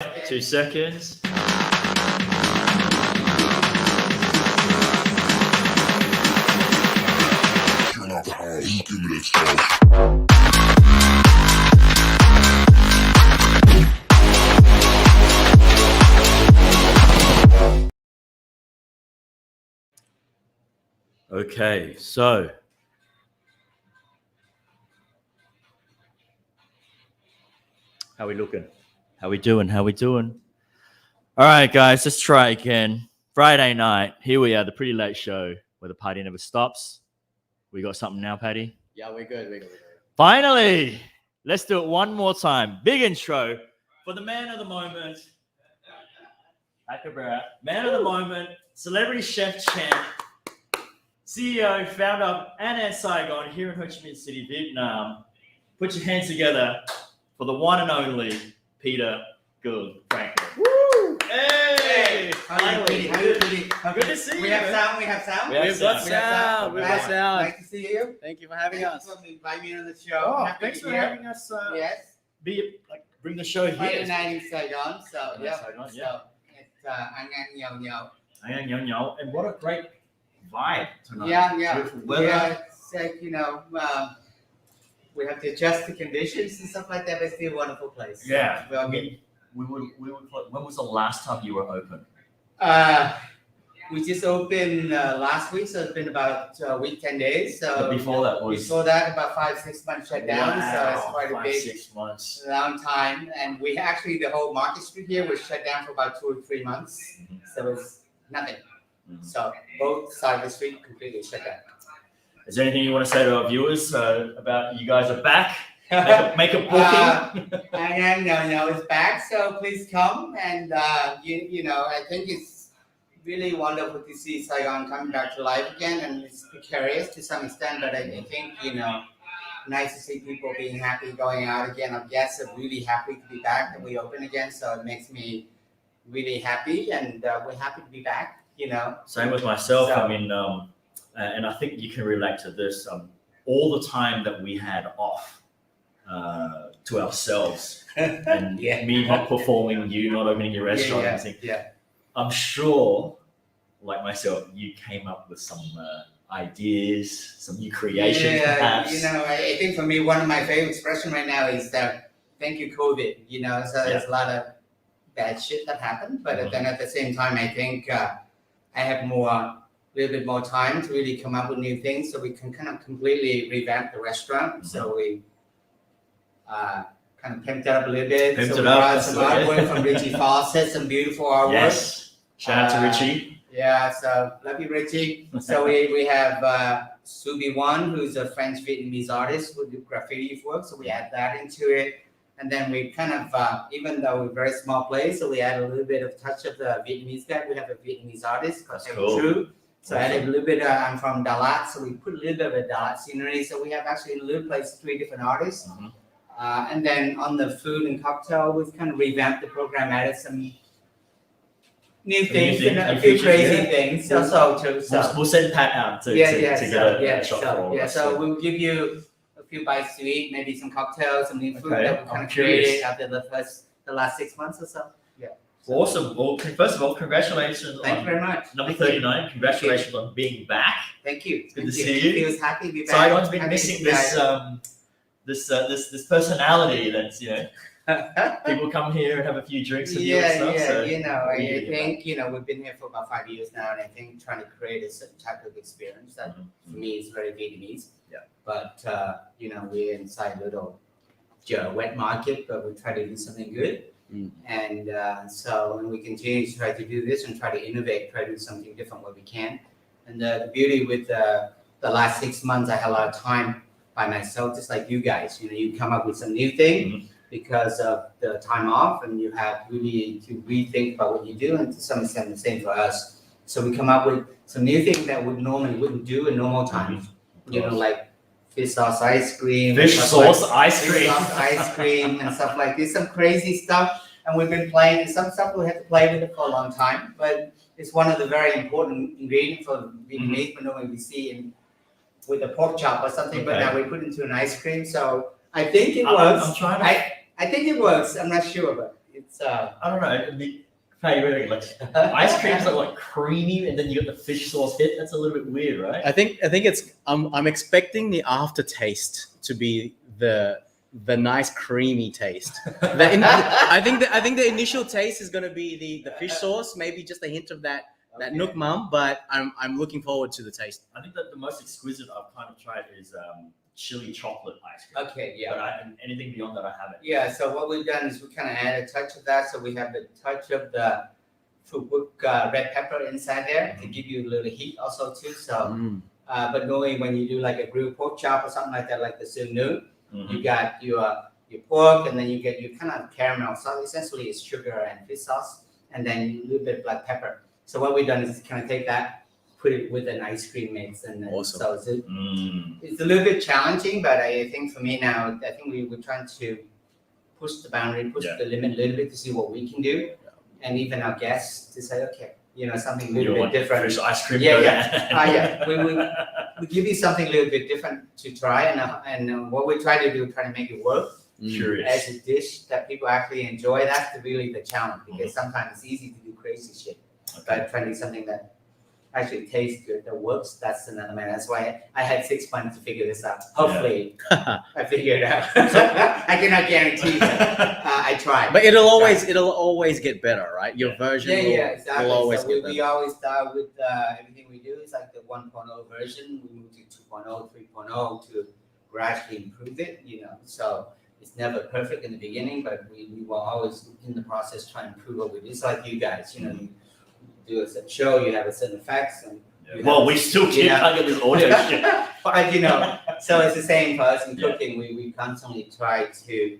2 seconds. Okay, so how we looking? How we doing? All right, guys, let's try again. Friday night, here we are, the Pretty Late Show, where the party never stops. We got something now, Paddy? Yeah, we're good. Finally, let's do it one more time. Big intro for the man of the moment. Man of the moment, celebrity chef champ, CEO, founder of AnAn Saigon here in Ho Chi Minh City, Vietnam. Put your hands together for the one and only Peter Cuong Franklin. Woo! Hey! Finally. Good to see you. We have sound. We've got sound. Nice to see you. Thank you for having us. Thanks for inviting me on the show. Oh, Happy thanks to for be here. having us. Yes. Bring the show here. AnAn Saigon. So AnAn yeah. Saigon, So yeah. it's AnAn Nhau Nhau. And what a great vibe tonight. Yeah. Beautiful weather. Yeah. It's like we have to adjust the conditions and stuff like that, but it's still a wonderful place. Yeah. Well, I mean, we would. When was the last time you were open? we just opened last week, so it's been about a week, 10 days. So But before that was before that, about 5-6 months shut down. So it's quite a 5, big 6 months. long time. And we actually, the whole market street here was shut down for about 2 or 3 months. Mhm. So it's nothing. Mhm. So both sides of the street completely shut down. Is there anything you want to say to our viewers about you guys are back? Make a booking. AnAn Now is back, so please come. And I think it's really wonderful to see Saigon coming back to life again. And it's precarious to some extent, but I think nice to see people being happy, going out again. Our guests are really happy to be back and we open again, so it makes me really happy, and we're happy to be back. Same with myself. So- I mean, and I think you can relate to this. All the time that we had off to ourselves, and Yeah. me not performing, you not opening your restaurant, and everything. Yeah. I'm sure, like myself, you came up with some ideas, some new creations, perhaps. I think for me, one of my favorite expressions right now is that thank you, COVID. So there's a lot of bad shit that happened, but then at the same time, I think I have a little bit more time to really come up with new things, so we can kind of completely revamp the restaurant. So we kind of pimped it up a little bit. Pimped so it we up, brought that's some okay. artwork from Richie Fawcett, some beautiful artwork. Yes. Shout out to Richie. Yeah, so love you, Richie. So we have Subi One, who's a French Vietnamese artist who do graffiti work. So we add that into it, and then we kind of, even though we're a very small place, so we add a little bit of touch of the Vietnamese guy. We have a Vietnamese artist called That's cool. True. So I Awesome. added a little bit. I'm from Dalat, so we put a little bit of a Dalat scenery. So we have actually in a little place 3 different artists. Mhm. And then on the food and cocktail, we've kind of revamped the program, added some new things and a new few features, crazy yeah. things. We'll send Pat out to get a shot for all of us. So we'll give you a few bites to eat, maybe some cocktails, some new food Okay, that we kind I'm of curious. created after the last 6 months or so. Yeah. Awesome. Well, first of all, congratulations Thank you on very much. number Thank you. 39. Congratulations on being back. Thank you. Good Thank to see you. Feels happy to be back. Saigon's been Happy missing to be this personality that's people come here and have a few drinks with you and stuff. So I really think we've been here for about 5 years now, and I think trying to create a certain type of experience that for me is very Vietnamese. Yeah. But we're inside a little wet market, but we try to do something good. And when we continue to try to do this and try to innovate, try to do something different where we can. And the beauty with the last 6 months, I had a lot of time by myself, just like you guys. You come up with some new thing because of the time off, and you have really to rethink about what you do, and to some extent the same for us. So we come up with some new things that we normally wouldn't do in normal times. Like fish sauce ice cream. Fish sauce ice cream. And stuff like this, some crazy stuff. And we've been playing some stuff we had to play with it for a long time, but it's one of the very important ingredients for Vietnamese, but normally we see with a pork chop or something, but now we put into an ice cream. So I think it works. I'm trying to. I think it works. I'm not sure, but It's I don't know. How you really like ice creams are like creamy, and then you got the fish sauce hit. That's a little bit weird, right? I think it's I'm expecting the aftertaste to be the nice creamy taste. I think the initial taste is going to be the fish sauce, maybe just a hint of that nook mum, but I'm looking forward to the taste. I think that the most exquisite I've kind of tried is chili chocolate ice cream. okay, yeah. But anything beyond that, I haven't. Yeah, so what we've done is we kind of add a touch of that. So we have the touch of the fukbuk red pepper inside there to give you a little heat also too. So, but normally when you do like a grilled pork chop or something like that, like the sunu, you got your pork, and then you get your kind of caramel. So essentially it's sugar and fish sauce, and then a little bit of black pepper. So what we've done is kind of take that, put it with an ice cream mix, and then Awesome. so it's a little bit challenging, but I think for me now, I think we're trying to push the boundary, push the limit a little bit to see what we can do, and even our guests to say, okay, something a little bit different. Fish ice cream. Yeah. We give you something a little bit different to try, and what we try to do, try to make it work as a dish that people actually enjoy. That's really the challenge, because sometimes it's easy to do crazy shit, but trying to do something that actually tastes good, that works, that's another matter. That's why I had 6 months to figure this out. Hopefully, I figure it out. I cannot guarantee that. I tried. But it'll always get better, right? Your version exactly. will always so get better. we always start with everything we do is like the 1.0 version. We move to 2.0, 3.0 to gradually improve it. So it's never perfect in the beginning, but we will always in the process try and improve what we do. It's like you guys, you do a certain show, you have a certain effects, and well, we still can't get this audio shit. But so it's the same for us in cooking. We constantly try to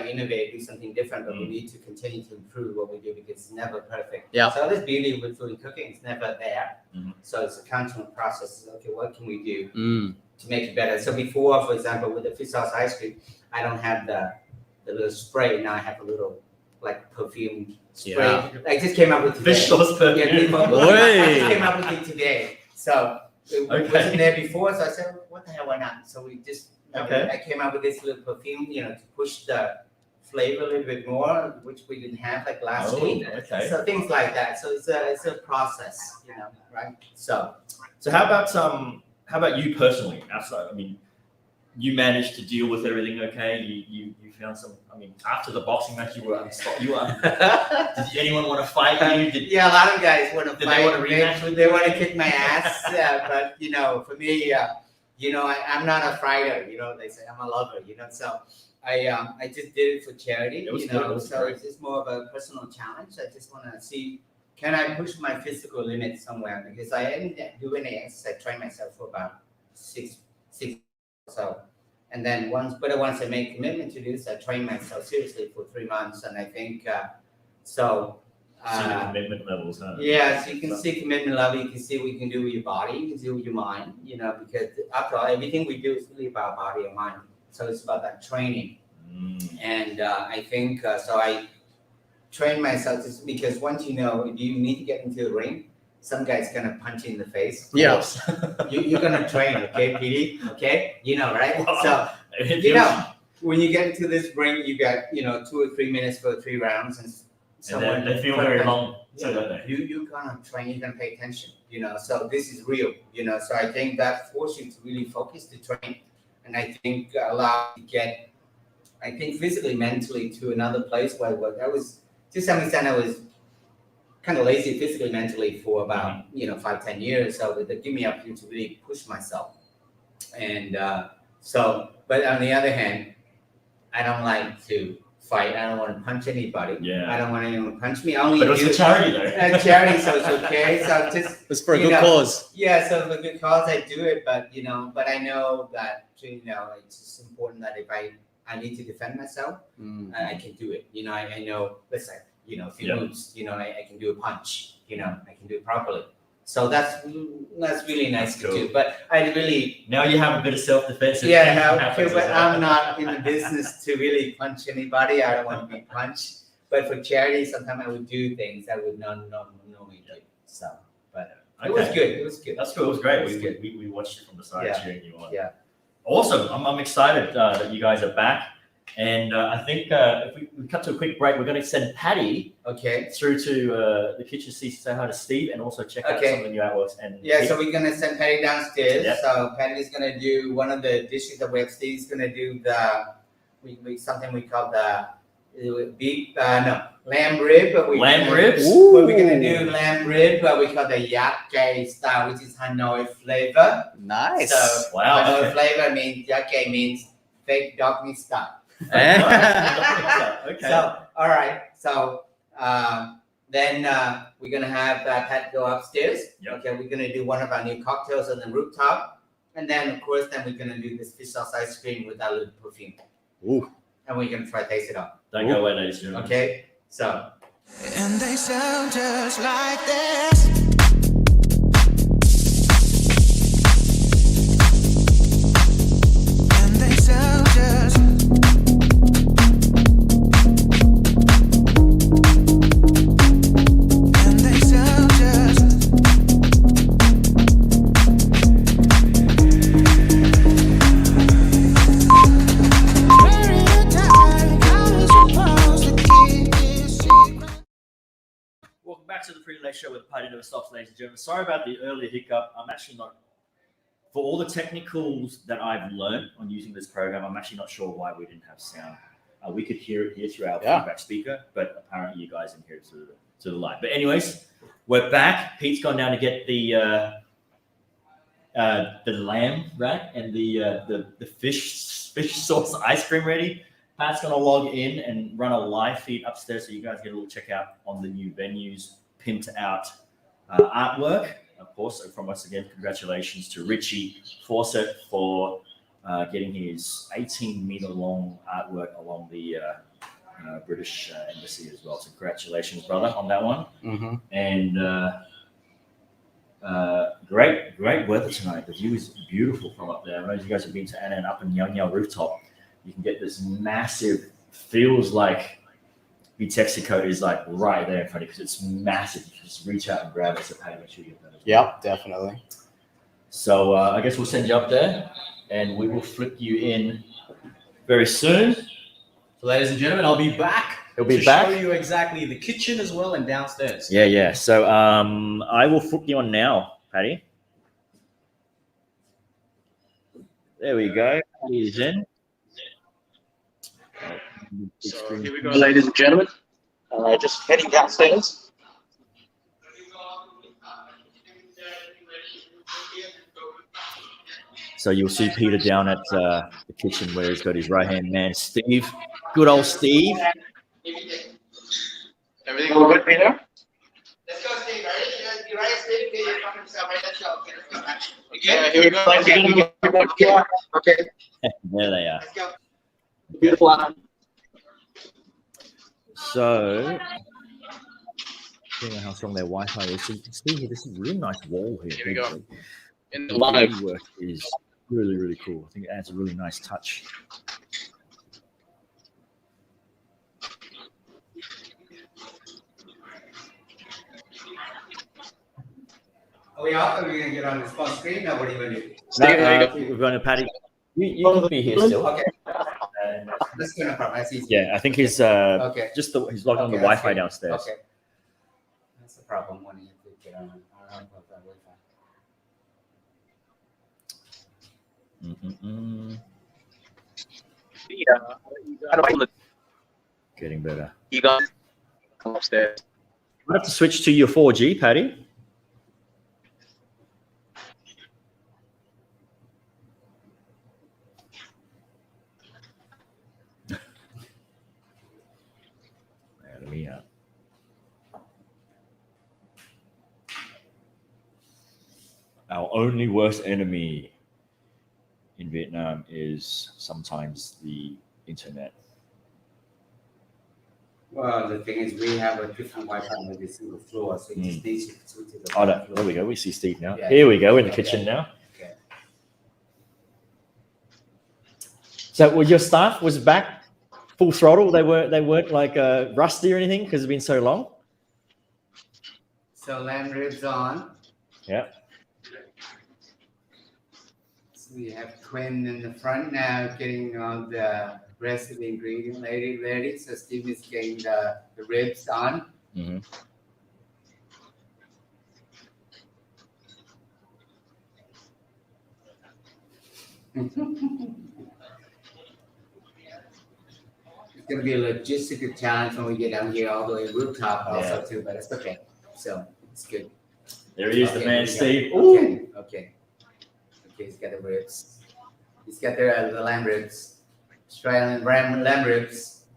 innovate, do something different, but we need to continue to improve what we do, because it's never perfect. Yeah. So this beauty with food and cooking, it's never there. So it's a constant process. Okay, what can we do to make it better? So before, for example, with the fish sauce ice cream, I don't have the little spray. Now I have a little like perfume spray. Yeah. I just came up with today. Fish sauce perfume. I just came up with it today. So it wasn't there before, so I said, what the hell, why not? So we just, I came up with this little perfume, to push the flavor a little bit more, which we didn't have like last week. Okay. So things like that. So it's a process, right? So how about you personally? Outside, you managed to deal with everything okay. You found some. After the boxing match, you were did anyone want to fight you? A lot of guys want to fight. Did they want to rematch with you? They want to kick my ass. But for me, I'm not a fighter. They say I'm a lover. So I just did it for charity. It was good. So it's just more of a personal challenge. I just want to see, can I push my physical limit somewhere? Because I didn't do any exercise. I trained myself for about six so, and then once I made commitment to this, I trained myself seriously for 3 months, and I think so. See the commitment levels, huh? Yeah, so you can see commitment level. You can see what you can do with your body. You can do with your mind. Because after all, everything we do is really about body and mind. So it's about that training. And I think so. I trained myself just because once if you need to get into the ring, some guy's gonna punch you in the face. Yes. You're gonna train, okay, PD? Okay, right? Wow. So when you get into this ring, you got 2 or 3 minutes for 3 rounds, and they feel very long. So don't they? You're gonna train. You're gonna pay attention. So this is real. So I think that forces you to really focus to train, and I think allow you to get, physically, mentally to another place where I was, to some extent, I was kind of lazy physically, mentally for about 5-10 years. So they give me an opportunity to really push myself, and but on the other hand, I don't like to fight. I don't want to punch anybody. Yeah. I don't want anyone to punch me. I only But it's do a charity though. charity, so it's okay. So just It's for a good cause. Yeah, so for a good cause, I do it. But but I know that it's just important that if I need to defend myself, I can do it. I know. Let's say a few moves. I can do a punch. I can do it properly. So that's really nice to do. But I really now you have a bit of self-defense. but I'm not in the business to really punch anybody. I don't want to be punched. But for charity, sometimes I would do things I would not normally do. So, but it was good. It was good. That's good. It was great. It was we watched it from the side, cheering you on. Yeah. Awesome. I'm excited that you guys are back. And I think if we cut to a quick break, we're going to send Patty Okay. through to the kitchen to say hi to Steve and also check out some of the new artworks. And Yeah, so we're gonna send Patty downstairs. Yep. So Patty's gonna do one of the dishes that we have. Steve's gonna do we something we call the beef lamb rib. But lamb ribs. But we're gonna do lamb rib, but we call the yake style, which is Hanoi flavor. Nice. So Wow, Hanoi okay. flavor means yake means fake dog meat style. Okay. So all right. So then we're gonna have Pat go upstairs. Yep. Okay, we're gonna do one of our new cocktails on the rooftop, and then of course we're gonna do this fish sauce ice cream with our little perfume. Ooh. And we're gonna try to taste it out. Don't go away, ladies and gentlemen. Okay, so And they sound just like this. And they sound just. And they sound just. Very tight, I was supposed to keep this secret. Welcome back to the Pretty Late Show with the Party Never Stops, ladies and gentlemen. Sorry about the earlier hiccup. I'm actually not, for all the technicals that I've learned on using this program, I'm actually not sure why we didn't have sound. We could hear it here through our feedback speaker, but apparently you guys didn't hear it through the light. But anyways, we're back. Pete's gone down to get the lamb rack and the fish sauce ice cream ready. Pat's going to log in and run a live feed upstairs so you guys get a little check out on the new venues, pimped out artwork. Of course, from us again, congratulations to Richie Fawcett for getting his 18-meter long artwork along the British embassy as well. So congratulations, brother, on that one. Mm-hmm. And great weather tonight. The view is beautiful from up there. I know you guys have been to AnAn up in Yang Yao rooftop. You can get this massive, feels like Texaco is like right there in front of you because it's massive. You can just reach out and grab it. So Patty, make sure you get that as well. Yep, definitely. So I guess we'll send you up there and we will flip you in very soon. So ladies and gentlemen, I'll be back. He'll be back. Show you exactly the kitchen as well and downstairs. Yeah. So I will flip you on now, Patty. There we go. Patty is in. So here we go, ladies and gentlemen. Just heading downstairs. So you'll see Peter down at the kitchen where he's got his right-hand man, Steve. Good old Steve. Everything all good, Peter? let's go, Steve. Ready? You ready, Steve? Okay, you're fucking yourself. Ready? Let's go. Okay, let's go. Yeah, here we go, ladies and gentlemen. Yeah, okay. There they are. Let's go. Beautiful line. So, I don't know how strong their Wi-Fi is. So you can see here, this is a really nice wall here. Here we go. In the The live. work is really, really cool. I think it adds a really nice touch. Are we off? Are we gonna get on the small screen? Or what are you gonna do? Steve, there you go. We're going to Patty. You can be here still. Okay. Let's go. No problem. I see. Yeah, I think he's Okay. just he's logged on the Okay, that's Wi-Fi good. downstairs. Okay. That's the problem when you have to get on Wi-Fi. I don't want to. Getting better. You guys come upstairs. I have to switch to your 4G, Patty. Let me Our only worst enemy in Vietnam is sometimes the internet. Well, the thing is, we have a different Wi-Fi on every single floor, so you just need to switch to the Oh, no, floor. there we go. We see Steve now. Yeah. Here we go in the Yeah, kitchen yeah. now. Okay. So, well, your staff was back full throttle. They weren't like rusty or anything because it's been so long. So lamb ribs on. Yeah. we have Quinn in the front now, getting all the rest of the ingredient ready. So Steve is getting the ribs on. Mhm. It's gonna be a logistical challenge when we get down here all the way rooftop also too, but it's okay. So it's good. There he is, the Okay, man, here we go. Steve. Okay. He's got the ribs. He's got the lamb ribs. Australian lamb ribs.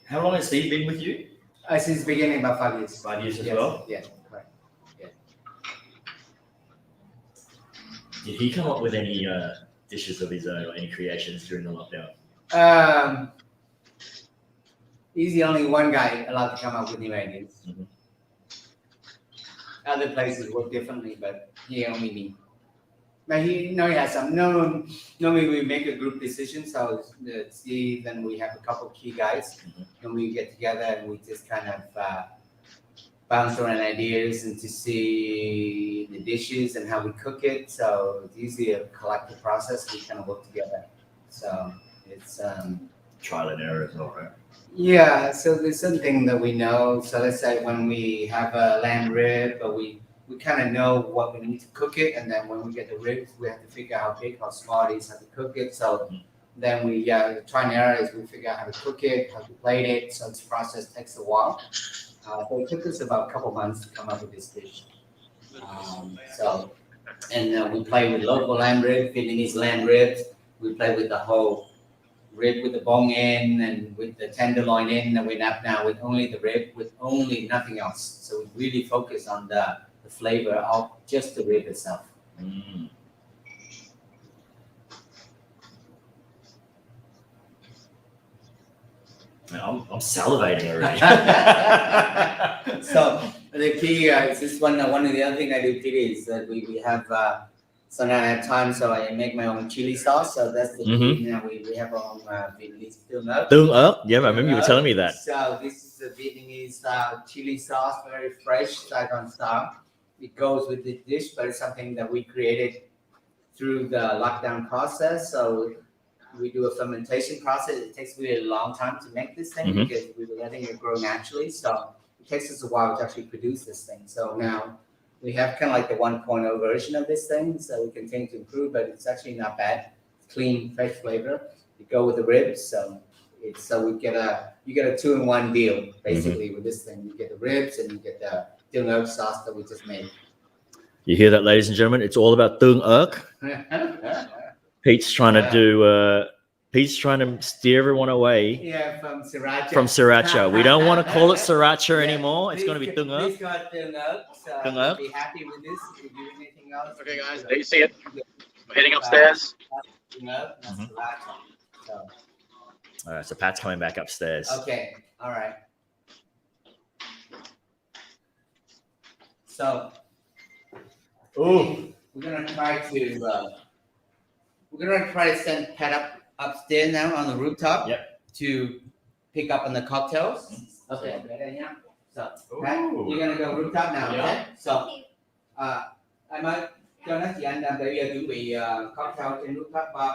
How long has Steve been with you? Since the beginning, about 5 years. 5 years as Yes, well. Yeah, correct. Did he come up with any dishes of his own or any creations during the lockdown? He's the only one guy allowed to come up with new ideas. Mhm. Other places work differently, but he only me. But he has some. Normally we make a group decision. So Steve and we have a couple key guys, and we get together and we just kind of bounce around ideas and to see the dishes and how we cook it. So it's usually a collective process. We kind of work together. So it's Trial and error as well, right? yeah. So there's something that we know. So let's say when we have a lamb rib, but we kind of know what we need to cook it, and then when we get the ribs, we have to figure out how big, how small it is, how to cook it. So then we try and error is we figure out how to cook it, how to plate it. So this process takes a while. So it took us about a couple months to come up with this dish. We play with local lamb rib, Vietnamese lamb ribs. We play with the whole rib with the bone in and with the tenderloin in, and we're now with only the rib, with only nothing else. So we really focus on the flavor of just the rib itself. Mm. Man, I'm salivating already. So the key is this one of the other thing I do today is that we have sometimes I have time, so I make my own chili sauce. So that's the key. You know, we have our own Vietnamese tương ớt. Tương ớt? Yeah, I remember you were telling me that. So this is a Vietnamese style chili sauce, very fresh, Saigon style. It goes with the dish, but it's something that we created through the lockdown process. So we do a fermentation process. It takes really a long time to make this thing because we were letting it grow naturally. So it takes us a while to actually produce this thing. So now we have kind of like the 1.0 version of this thing. So we continue to improve, but it's actually not bad. It's clean, fresh flavor. You go with the ribs. So you get a 2-in-1 deal basically with this thing. You get the ribs and you get the tương ớt sauce that we just made. You hear that, ladies and gentlemen? It's all about tương ớt. Pete's trying to steer everyone away from sriracha. from sriracha. We don't want to call it sriracha anymore. It's going to be tương ớt. Please got tương ớt. So Tương ớt. be happy with this. If you do anything else. Okay, guys, there you see it. I'm heading upstairs. Tương ớt, not sriracha. So, All right, so Pat's coming back upstairs. okay, all right. So, we're gonna try to send Pat upstairs now on the rooftop. Yep. To pick up on the cocktails. Okay. So, Pat, you're gonna go rooftop now. Yeah. Okay. So, anh ơi, cho nó chị anh đang bây giờ chuẩn bị cocktail trên rooftop bar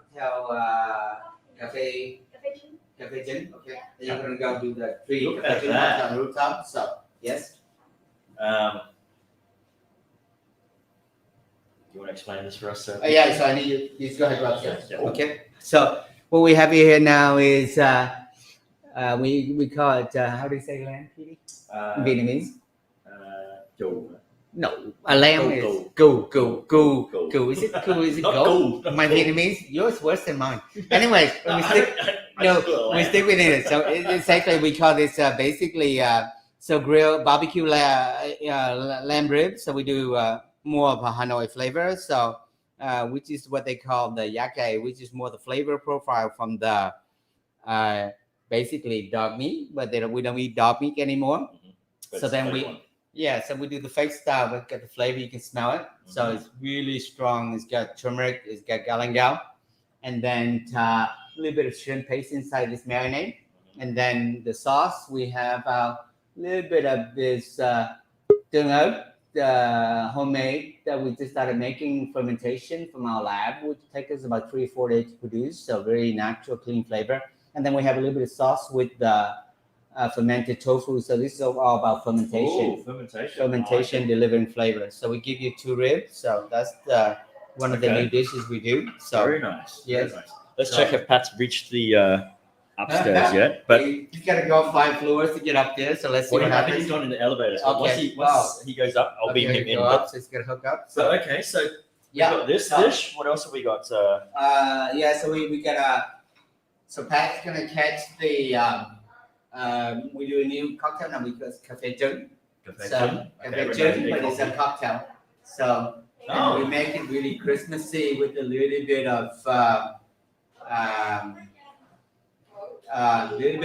cocktail cà phê chính. Okay. Then you're gonna go do the 3 Look at cocktail that. on rooftop. So, yes. You want to explain this for us, sir? Yeah, so I need you just go ahead and go upstairs. Yeah. Okay. So what we have here now is we call it how do you say lamb, Petey? Vietnamese? No, a lamb is go. Is it go? Is it Not go? go. My Vietnamese, yours worse than mine. Anyways, we stick with it. So it's actually we call this basically grilled barbecue lamb ribs. So we do more of a Hanoi flavor. So which is what they call the yake, which is more the flavor profile from the basically dog meat, but we don't eat dog meat anymore. So then so we do the fake style, but get the flavor, you can smell it. So it's really strong. It's got turmeric, it's got galangal, and then a little bit of shrimp paste inside this marinade. And then the sauce, we have little bit of this tương ớt, homemade that we just started making fermentation from our lab, which take us about 3 or 4 days to produce. So very natural, clean flavor. And then we have a little bit of sauce with the fermented tofu. So this is all about fermentation. Ooh, fermentation. Fermentation delivering flavor. So we give you 2 ribs. So that's one of the Okay. new dishes we do. So Very nice. Yes. Very nice. Let's So- check if Pat's reached the upstairs yet. But you gotta go 5 floors to get up there. So let's see what what happens? happens. He's not in the elevator. So Okay, once he goes up, I'll beam Okay, him in. go up, so it's gonna hook up. So okay, so Yeah. we got this so- dish. What else have we got? Yeah, so we got so Pat's gonna catch the we do a new cocktail now because cafe trứng. So cafe trứng, but it's a cocktail. So and we make it really Christmassy with a little bit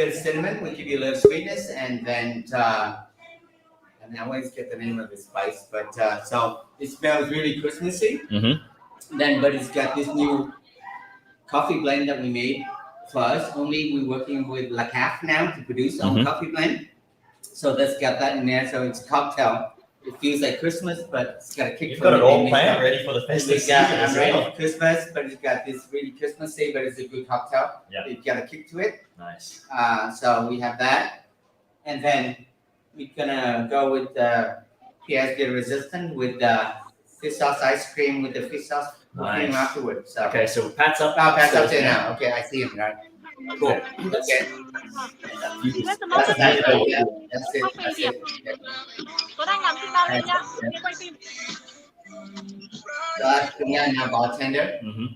of cinnamon. We give you a little sweetness, and then and I always get the name of the spice, but so it smells really Christmassy. Mm-hmm. Then, but it's got this new coffee blend that we made for us. Only we're working with La Caf now to produce our own coffee blend. So that's got that in there. So it's a cocktail. It feels like Christmas, but it's got a kick. You've from got it the all name planned, itself. ready for the festive We season got as I'm ready well. for Christmas, but it's got this really Christmassy, but it's a good cocktail. Yeah. It's got a kick to it. Nice. So we have that, and then we're gonna go with the PSD resistant with the fish sauce ice cream with the fish sauce cream Nice. afterwards. So Okay, so Pat's up. pass up upstairs there now. Okay, I see him. Right. Cool. Okay. That's it. That's That's it. Yeah. That's it. That's it. Yeah. Tôi đang làm trên tao lên nha. Đi quay phim. That's the bartender. Mm-hmm.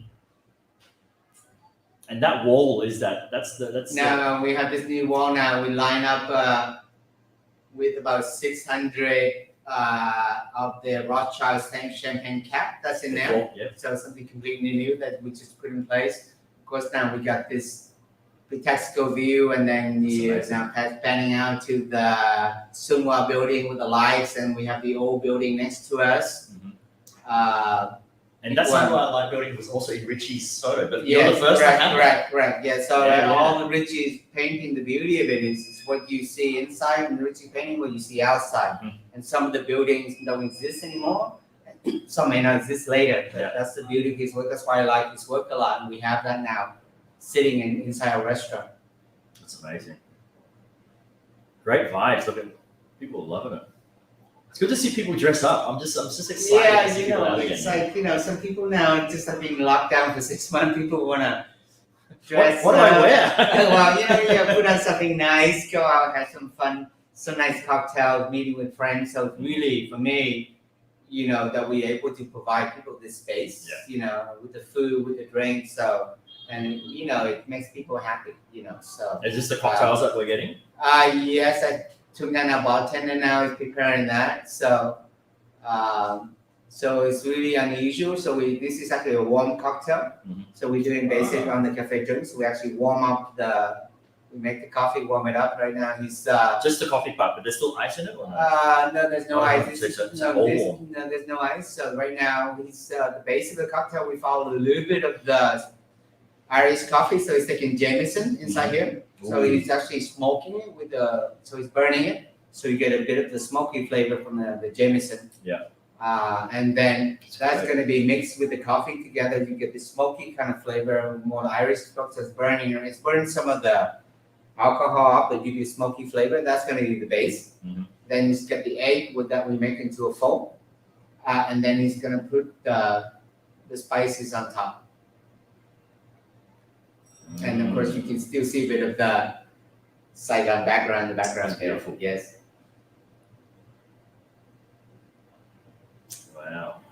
And that wall is that's Now we have this new wall. Now we line up with about 600 of the Rothschild champagne cap that's in there. Yeah. So something completely new that we just put in place. Of course, now we got this tactical view, and then the now panning out to the Sunhwa building with the lights, and we have the old building next to us. And that's Wow. why light building was also in Richie's photo, but you're Yeah, the first to have it. correct. Yeah, so Yeah. all the Richie's painting, the beauty of it is what you see inside, and the Richie painting what you see outside. Mhm. And some of the buildings don't exist anymore. Some may not exist later. But Yeah. that's the beauty of his work. That's why I like his work a lot, and we have that now, sitting inside our restaurant. That's amazing. Great vibes. Look at people are loving it. It's good to see people dress up. I'm just excited Yeah, to see you people know, out it's again. like some people now just have been locked down for 6 months. People wanna dress. What do I up. wear? Well, yeah, put on something nice, go out, have some fun, some nice cocktails, meeting with friends. So really, for me, that we're able to provide people this space, with the food, with the drinks. So, and it makes people happy, So. Is this the cocktails that we're getting? Yes, I took down our bartender now is preparing that. So, so it's really unusual. So this is actually a warm cocktail. Mhm. So we're doing basic on the cafe drinks. We actually warm up we make the coffee, warm it up. Right now he's Just the coffee part, but there's still ice in it or no? no, there's no Oh, ice. so it's No, all there's, warm. no, there's no ice. So right now he's the base of the cocktail. We follow a little bit of the Irish coffee. So he's taking Jameson inside here. So Ooh. he's actually smoking it so he's burning it. So you get a bit of the smoky flavor from the Jameson. Yeah. And then that's great. going to be mixed with the coffee together. You get the smoky kind of flavor, more Irish cocktail. So it's burning. It's burning some of the alcohol up, but give you smoky flavor. That's going to be the base. Mhm. Then you get the egg with that we make into a foam. And then he's going to put the spices on top. And of course, you can still see a bit of the Saigon background in the background That's there. beautiful. Yes. Wow.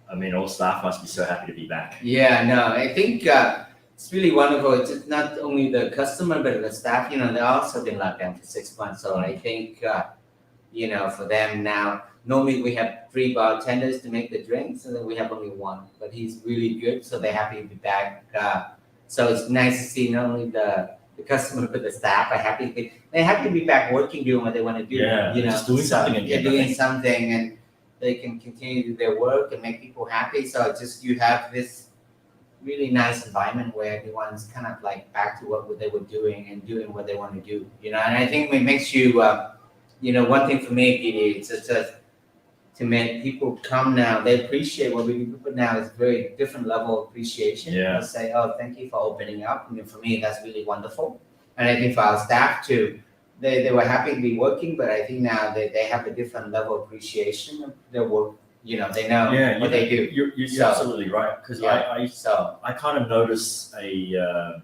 I mean, all staff must be so happy to be back. Yeah, no, I think it's really wonderful. It's just not only the customer, but the staff, they also been locked down for 6 months. So I think, for them now, normally we have 3 bartenders to make the drinks, and then we have only 1. But he's really good, so they're happy to be back. So it's nice to see not only the customer, but the staff are happy. They're happy to be back working, doing what they want to do. Yeah, just doing something again, Yeah, I doing think. something, and they can continue to do their work and make people happy. So it's just you have this really nice environment where everyone's kind of like back to what they were doing and doing what they want to do, and I think it makes you, one thing for me, Petey, it's just to make people come now. They appreciate what we do, but now it's very different level of appreciation. Yeah. They say, oh, thank you for opening up. For me, that's really wonderful. And I think for our staff too, they were happy to be working, but I think now they have a different level of appreciation of their work. They know what they do. You're So- absolutely right, because I kind of notice a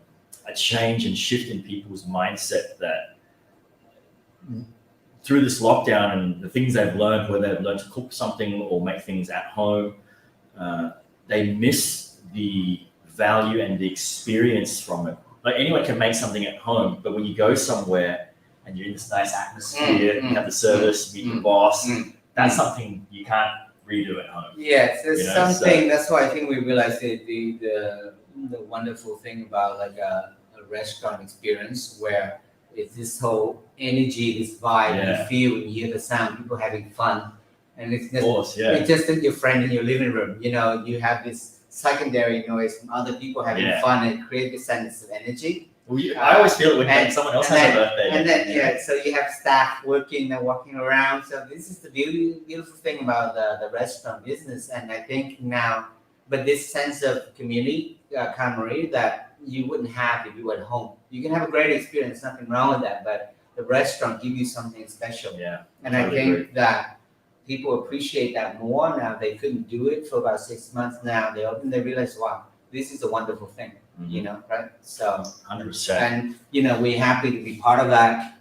change and shift in people's mindset that through this lockdown and the things they've learned, where they've learned to cook something or make things at home, they miss the value and the experience from it. Like anyone can make something at home, but when you go somewhere and you're in this nice atmosphere, you have the service, meet the boss, that's something you can't redo at home. Yes, there's something. so- That's why I think we realized the wonderful thing about like a restaurant experience where it's this whole energy, this vibe Yeah. you feel when you hear the sound, people having fun, and it's Of just, course, yeah. it's just your friend in your living room. You have this secondary noise from other people having Yeah. fun and create this sense of energy. I always feel it when And- someone else and has a then- birthday. And then so you have staff working and walking around. So this is the beautiful thing about the restaurant business. And I think now, but this sense of community, camaraderie that you wouldn't have if you were at home. You can have a great experience, nothing wrong with that, but the restaurant gives you something special. Yeah. And I Totally think agree. that people appreciate that more now. They couldn't do it for about 6 months now. They open, they realize, wow, this is a wonderful thing, right? So 100%. and we're happy to be part of that,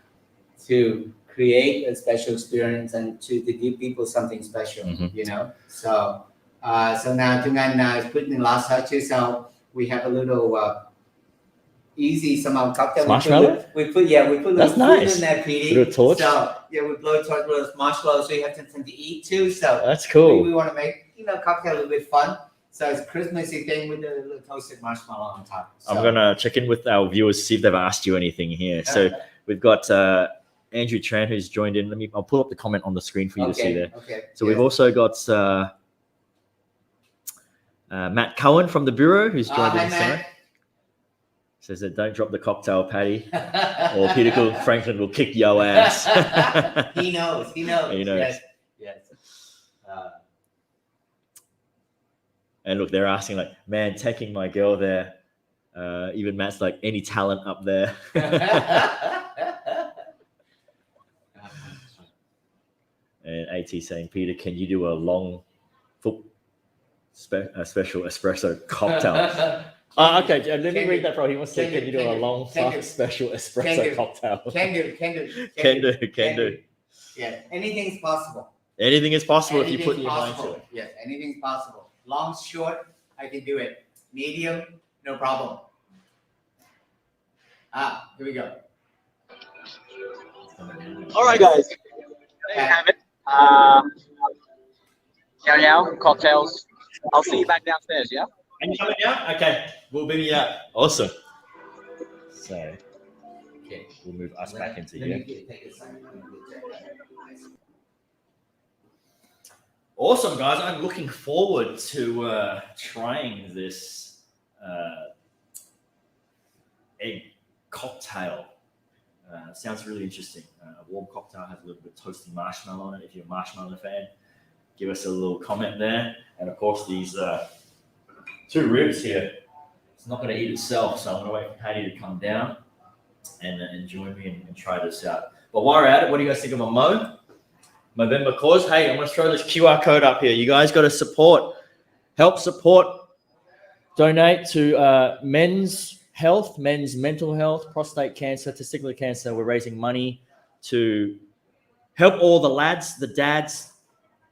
to create a special experience and to give people something special. So now Tungan is putting in last touches. So we have a little easy somehow cocktail. Marshmallow? We put little That's food nice. in there, Petey. Little torch? So we blow torch, little marshmallows, so you have something to eat too. So That's we want to make cocktail a little bit fun. So it's a Christmassy thing with a little toasted marshmallow on top. So. I'm gonna check in with our viewers, see if they've asked you anything here. So we've got Andrew Tran who's joined in. I'll pull up the comment on the screen for you to see there. Okay. So we've also got Matt Cohen from the Bureau who's joined in. Matt. Says that don't drop the cocktail, Patty, or Peter Cuong Franklin will kick your ass. He knows. He knows. Yes. And look, they're asking like, man, taking my girl there. Even Matt's like, any talent up there. And AT saying, Peter, can you do a long special espresso cocktail? Okay, let me read that for you. He wants to say, can you do a long special espresso cocktail? Can do. Yeah, anything's possible. Anything is possible if you put your mind to possible. it. Yes, anything's possible. Long, short, I can do it. Medium, no problem. Here we go. All right, guys. There you have it. Yao cocktails. I'll see you back downstairs, yeah? And you coming down? Okay, we'll be awesome. So, Okay. we'll move us back into Let here. me take a second. Awesome, guys. I'm looking forward to trying this egg cocktail. Sounds really interesting. A warm cocktail has a little bit of toasty marshmallow on it. If you're a marshmallow fan, give us a little comment there. And of course, these 2 ribs here. It's not going to eat itself, so I'm going to wait for Patty to come down and join me and try this out. But while we're at it, what do you guys think of a Mo? Movember cause. Hey, I'm going to throw this QR code up here. You guys got to help support, donate to men's health, men's mental health, prostate cancer, testicular cancer. We're raising money to help all the lads, the dads,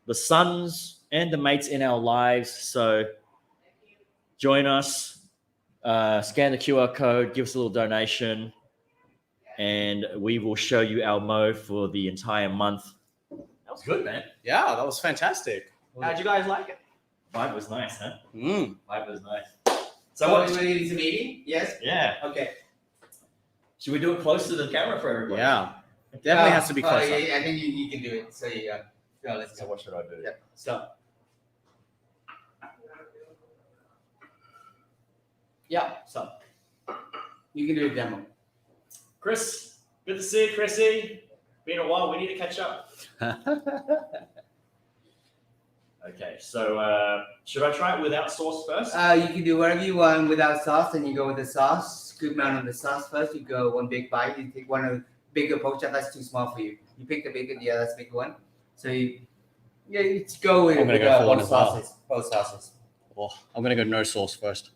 the sons, and the mates in our lives. So join us, scan the QR code, give us a little donation, and we will show you our Mo for the entire month. That was good, man. Yeah, that was fantastic. How'd you guys like it? Vibe was nice, huh? Mm. Vibe was nice. So So what? what? Do we need some eating? Yes. Yeah. Okay. Should we do it close to the camera for everybody? Yeah, definitely has to be closer. I think you can do it. So let's So go. what should I do? Yeah. So Yeah. So you can do a demo. Chris, good to see you, Chrissy. Been a while. We need to catch up. Okay, so should I try it without sauce first? You can do whatever you want without sauce, and you go with the sauce. Good amount of the sauce first. You go one big bite. You take one of the bigger pork chop. That's too small for you. You pick the bigger, yeah, that's bigger one. So you go with, I'm gonna go for one both as well. sauces. Both sauces. Oh, I'm gonna go no sauce first.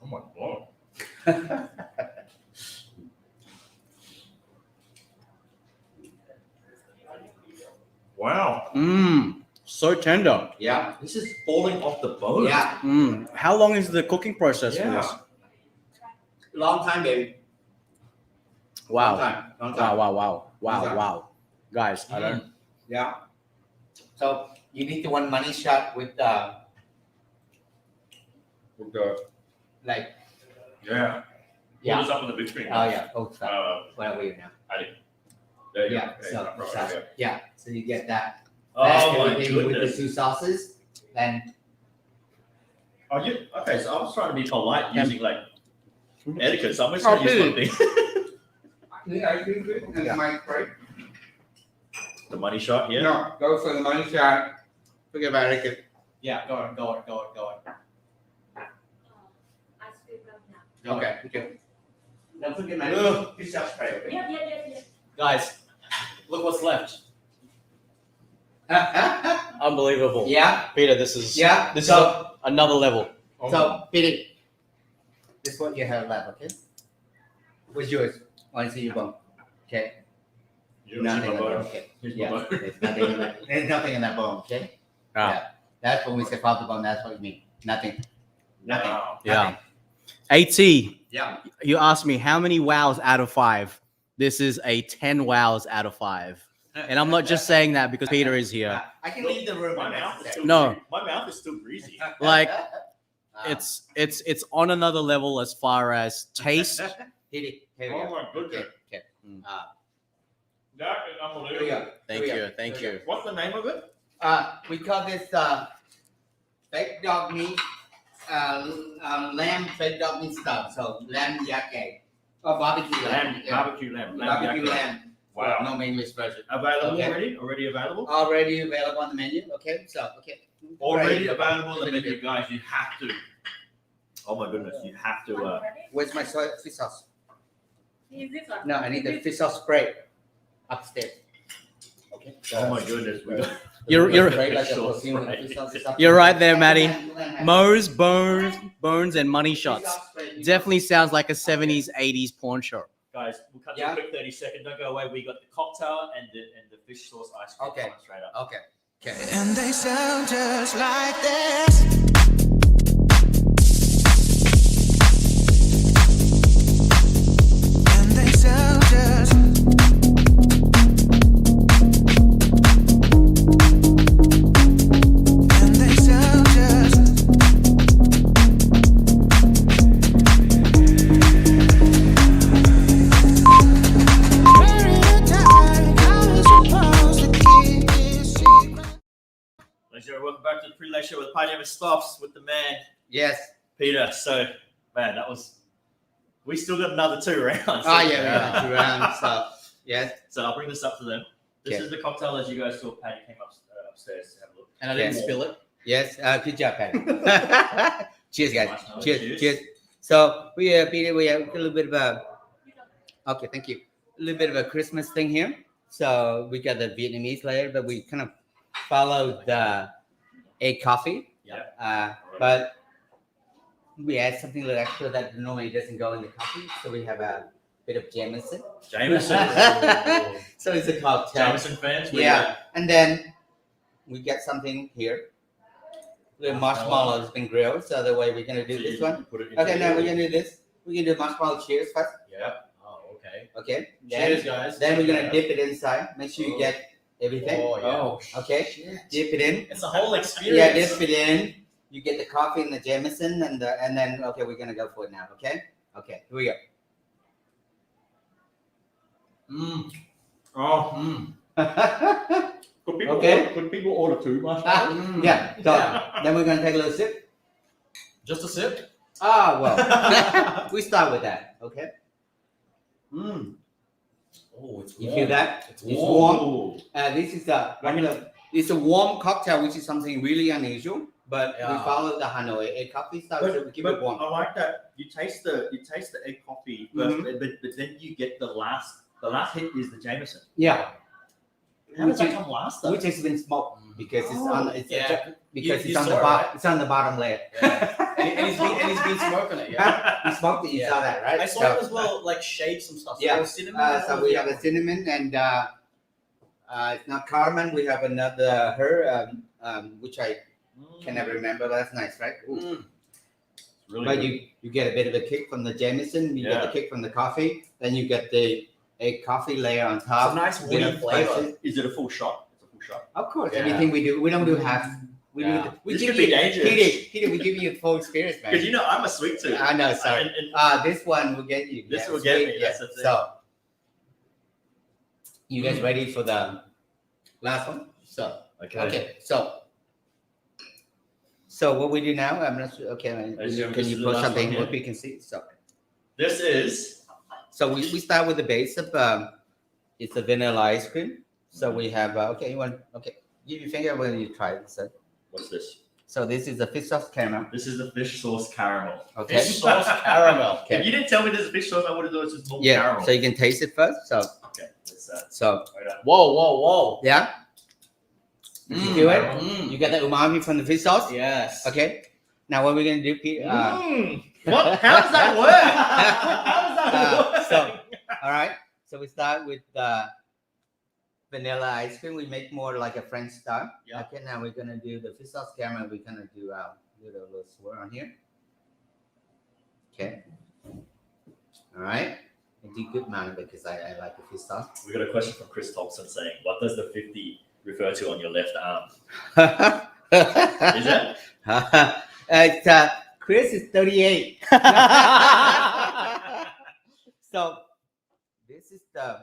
Oh my god. Wow. Mmm, so tender. Yeah. This is falling off the bone. Yeah. Mmm. How long is the cooking process for Yeah. this? Long time, baby. Wow. Long time. Long Wow, time. wow, wow, wow, Yeah. wow. Guys, I don't. Yeah. So you need the one money shot with the like Yeah. yeah. Pull this up on the big screen. Oh yeah. Oh stop. Whatever you now. There you Yeah. go. So Right, so, right, right. yeah. So you get that. Oh That's my everything with the goodness. two sauces. Then Oh, you okay? So I was trying to be polite using like etiquette. So I'm just Oh, gonna use one thing. yeah. The money shot here. No, go for the money shot. Forget about it. Yeah. Go on. Go on. Go on. Go on. Okay. Okay. Don't forget my Ugh. fish sauce spray. Okay? Guys, look what's left. Unbelievable. Yeah. Peter, this is Yeah. this So is another level. so Billy, this is what you have left. Okay. What's yours? I want to see your bone. Okay. You Nothing in my that bone. bone. Okay. Here's my Yeah. bone. There's nothing in that. There's nothing in that bone. Okay. Ah. Yeah. That's when we say pop the bone. That's what we mean. Nothing. Nothing. Wow. Yeah. AT, Yeah. you asked me how many wows out of 5. This is a 10 wows out of 5. And I'm not just saying that because Peter is here. I can leave the room. My if mouth is necessary. still No. My mouth is still greasy. Like, Ah. It's on another level as far as taste. Hit it. Here we Oh go. my goodness. Okay. Okay. Mm. That is Here we unbelievable. go. Thank Here we you, go. thank Here we you. What's the name of it? We call this fake dog meat, lamb fake dog meat stuff. So lamb yake. Or barbecue lamb. Lamb, barbecue lamb. Barbecue Lamb. lamb. Wow. No English version. Available Okay. already? Already available? Already available on the menu. Okay. So okay. Already Right. available on the menu, guys. You have to. Oh my goodness, you have to. Where's my fish sauce? Is this one? No, I need the fish sauce spray upstairs. Okay. Oh my goodness, we got. You're- Spray like a Fish sauce perfume with the spray. fish sauce is up You're there. right there, Maddie. You can have Moe's, bones, and money fish shots. sauce spray. You Definitely sounds like a 70s, 80s porn show. Guys, we'll cut to Yeah. a quick 30-second. Don't go away. We got the cocktail and the fish sauce ice cream Okay. coming straight up. Okay. Okay. And they sound just like this. And they sound just. And they sound just. Very tight, how we supposed to keep this secret? Ladies and gentlemen, welcome back to the pre-late show with Party Never Stops with the man, Yes. Peter. So, man, that was. We still got another 2 rounds. Oh yeah, we got 2 rounds. So yes. So I'll bring this up to them. This Okay. is the cocktail as you guys saw Patty came upstairs to have a look. And I didn't spill it. Yes. Good job, Patty. Cheers, guys. Nice. Cheers. Cheers. So Peter, we have a little bit of a. Okay, thank you. A little bit of a Christmas thing here. So we got the Vietnamese layer, but we kind of followed the egg coffee. Yeah. But we add something a little extra that normally doesn't go in the coffee. So we have a bit of Jameson. Jameson. So it's a cocktail. Jameson fans. we Yeah. And then we get something here. The marshmallow has been grilled, so the way we're gonna do So this you one. put it into Okay, now your- we're gonna do this. We're gonna do marshmallow cheers first. Yeah. Oh, okay. Okay. Cheers, Then, guys. then we're gonna Yeah. dip it inside. Make sure you get everything. Oh, yeah. Okay. Dip it in. It's a whole experience. Yeah, dip it in. You get the coffee and the Jameson and then okay, we're gonna go for it now. Okay. Okay. Here we go. Mm. Oh. Mm. Could people Okay. order 2 marshmallows? Yeah. So Yeah. then we're gonna take a little sip. Just a sip. Well, we start with that. Okay. Oh, it's You warm. feel that? It's It's warm. warm. This is it's a warm cocktail, which is something really unusual. But we Yeah. follow the Hanoi egg coffee style, so we keep it warm. I like that. You taste the egg coffee first, Mhm. but then you get the last hit is the Jameson. Yeah, How does Which that come last though? which has been smoked because it's on it's Yeah. because You it's on saw the it, bottom. right? It's on the bottom layer. And he's been smoking it. Yeah. You smoked it. You Yeah. saw that, right? I saw it as well, like shade some stuff. So Yeah. there was cinnamon. So we have a cinnamon and it's not cardamom. We have another herb, which I can never remember. That's nice, right? Ooh. Really But good. you get a bit of a kick from the Jameson. You get Yeah. the kick from the coffee. Then you get the egg coffee layer on It's a top. nice Bit woody of flavor. spices. Is it a full shot? It's a full shot. Of course, Yeah. everything we do, we don't do half. We Yeah. do. We This give could be you, dangerous. Peter, we give you a full experience, man. Because you know I'm a sweet tooth. I know, sorry. And This one will get you. This Yeah, will it's get sweet, me, yeah. that's the thing. So, you guys ready for the last one? Okay. So what we do now? I'm not sure. Okay, I assume can this you is the put last something one what here? we can see? This is We start with the base of it's a vanilla ice cream. So we have give your finger when you try it. what's this? So this is the fish sauce caramel. This is the fish sauce caramel. Okay. Fish sauce caramel. If you didn't tell me this is fish sauce, I would have thought it was just normal Yeah. caramel. So you can taste it first. So Okay, let's wait up. Whoa. yeah. You do it. Mm. You get the umami from the fish sauce. Yes. Okay. Now what we're gonna do, Pete? What? How does that work? How does that work? All right. So we start with vanilla ice cream. We make more like a French style. Yeah. Okay. Now we're gonna do the fish sauce caramel. We're gonna do a little swirl on here. Okay. All right. I do good man because I like the fish sauce. We got a question from Chris Thompson saying, "What does the 50 refer to on your left arm?" Is it? It's Chris is 38. So this is the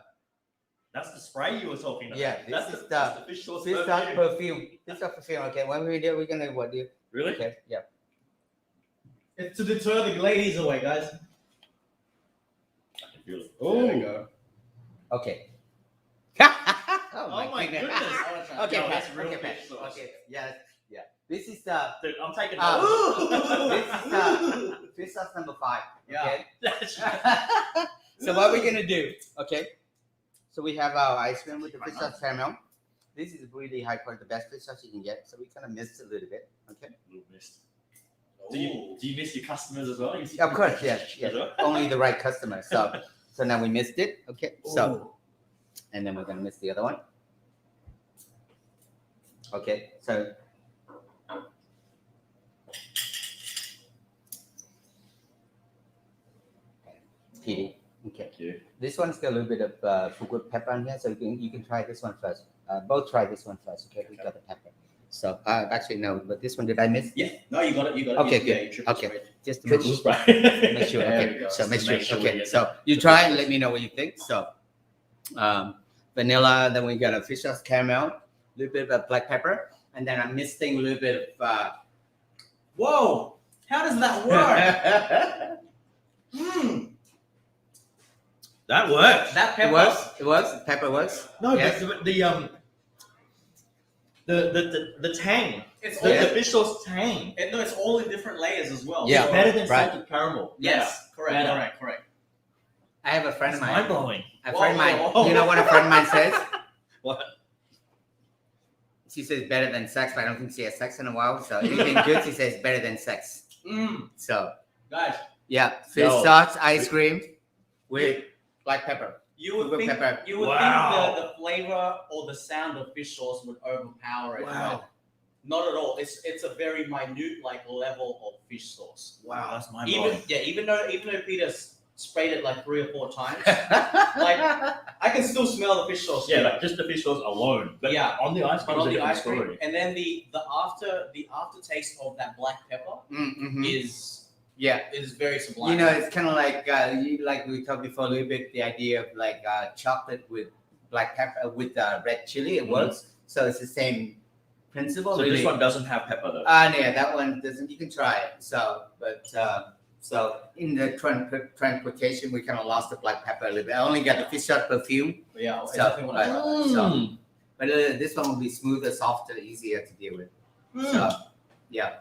That's the spray you were talking about. Yeah, this that's is that's the fish sauce fish sauce perfume. perfume. Fish sauce perfume. Okay, what we do, we're gonna what do? Really? Okay, yeah. It's to deter the ladies away, guys. I can feel it. There we go. Okay. Oh my goodness. Okay, Yo, Pat. that's real Okay, fish Pat. sauce. Okay, yeah. This is the Dude, I'm taking this is fish sauce number 5. Okay. So what we're gonna do? Okay. So we have our ice cream with the fish sauce caramel. This is really high quality, the best fish sauce you can get. So we kind of missed a little bit. Okay. Do you miss your customers as well? Of course, yes. As well? Only the right customer. So now we missed it. Okay. So and then we're gonna miss the other one. Okay. So PD. Okay. Thank you. This one's got a little bit of Fugu pepper on here, so you can try this one first. Both try this one first. Okay. We got the pepper. So actually no, but this one did I miss? Yeah. No, you got it. Okay, You- good. yeah, you triple Okay. sprayed. Just to make Triple sure. spray. Make sure. There we Okay. go. So make Just to sure. make sure we Okay. get So you try and let me know what you think. So vanilla, then we got a fish sauce caramel, a little bit of black pepper, and then I'm missing a little bit of Whoa! How does that work? Hmm. That works. That it pepper. works. It works. Pepper works. No, Yes. but the tang. It's The, all, the fish sauce tang. and no, it's all in different layers as well. Yeah. It's better than Right. salted caramel. Yes. Correct. Better. Correct. I have a friend It's of mind mine. blowing. A friend of mine. Whoa. You know what a friend of mine says? What? She says better than sex, but I don't think she has sex in a while. So anything good, she says better than sex. Mm. So Guys, yeah, fish Yo. sauce ice cream with black pepper. you would With think pepper. you would Wow. think the flavor or the sound of fish sauce would overpower it. Wow. but Not at all. It's a very minute level of fish sauce. Wow, that's mind Even blowing. even though Peter sprayed it like 3 or 4 times, I can still smell the fish sauce. Yeah, like just the fish sauce alone. But Yeah. on the ice cream, but on it's the a ice different cream, story. and then the aftertaste of that black pepper Mm-hmm. Yeah. is very sublime. You know, it's kind of like like we talked before a little bit. The idea of like chocolate with black pepper with red chili, it Mhm. works. So it's the same principle. So really. this one doesn't have pepper though. Yeah, that one doesn't. You can try it. So, but so in the transportation, we kind of lost the black pepper a little bit. I only got the fish shot perfume. Yeah, So, but this one will be smoother, softer, easier to deal with. So, yeah.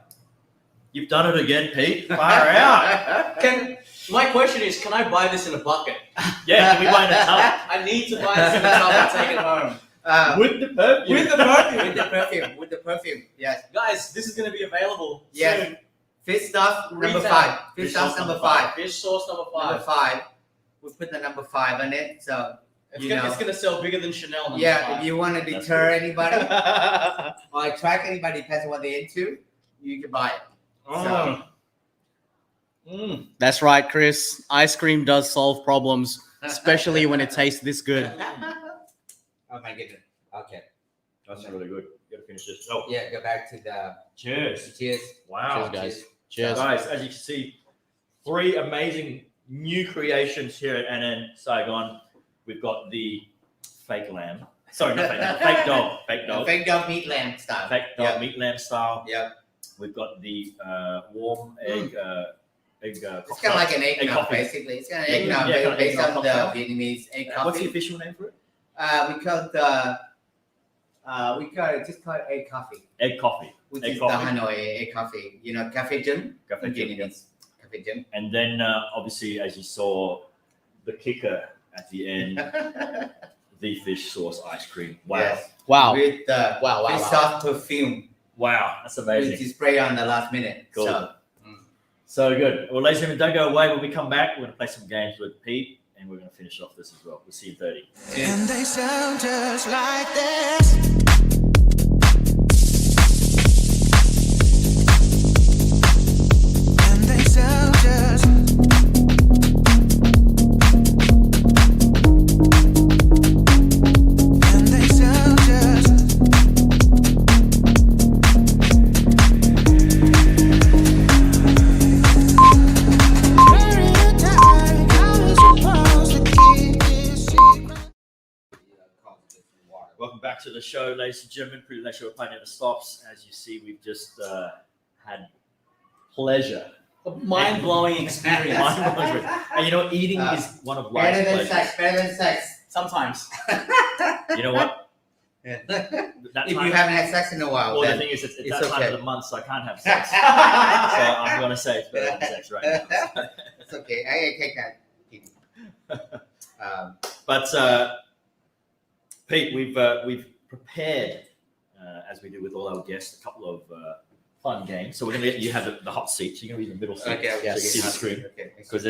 You've done it again, Pete. Far out. My question is, can I buy this in a bucket? Yeah, can we buy in a tub? I need to buy this in a tub and take it home. With the perfume. With the perfume. With the perfume. Yes. Guys, this is going to be available Yes. soon. Fish stuff number Retail. 5. Fish Fish stuff sauce number number 5. Fish sauce number 5. Number 5. We put the number 5 on it. So It's you gonna, know. it's gonna sell bigger than Chanel number Yeah, 5. if you want to That's deter good. anybody or attract anybody, depends on what they're into, you can buy it. Oh. Mm. That's right, Chris. Ice cream does solve problems, especially when it tastes this good. Oh my goodness. Okay. That's really good. You gotta finish this. Oh, Yeah, go back to the cheers. cheers. Wow. Cheers, guys. Cheers. Guys, as you can see, 3 amazing new creations here at AnAn Saigon. We've got the fake lamb. Sorry, not fake lamb. Fake dog. Fake dog. Fake dog meat lamb style. Fake dog Yeah. meat lamb style. Yeah. We've got the warm egg. It's kind of like an Egg eggnog, coffee. basically. It's kind of Yeah, eggnog kind of based eggnog on the cocktail. Vietnamese egg What's the coffee. official name for it? We call it just call it egg coffee, Egg coffee. which Egg is coffee. the Hanoi egg coffee. You know, cafe gym. Cafe in gym, Vietnamese. Cafe gym. And then obviously, as you saw, the kicker at the end, the fish sauce ice cream. Wow. Yes. Wow. With the Wow, fish sauce perfume, Wow, that's which amazing. you spray on the last minute. Cool. So, So good. Well, ladies and gentlemen, don't go away. When we come back, we're going to play some games with Pete, and we're going to finish off this as well. We'll see you in 30. And they sound just like this. And they sound just. And they sound just. Very tight, how we supposed to keep this secret? Welcome back to the show, ladies and gentlemen. Pretty Late Show Play Never Stops. As you see, we've just had pleasure. A mind-blowing experience. Mind-blowing. And you know what? Eating is one of life's better than pleasures. sex. Better than sex. Sometimes. You know what? if That you time- haven't had sex in a while, well, the then thing is, it's it's that time okay. of the month, so I can't have sex. So I'm going to say it's better than sex right now. it's okay. I take that. But Pete, we've prepared, as we do with all our guests, a couple of fun games. So we're going to get you have the hot seat. So you're going to be in the middle seat. Okay. So you can see the screen. Okay. Because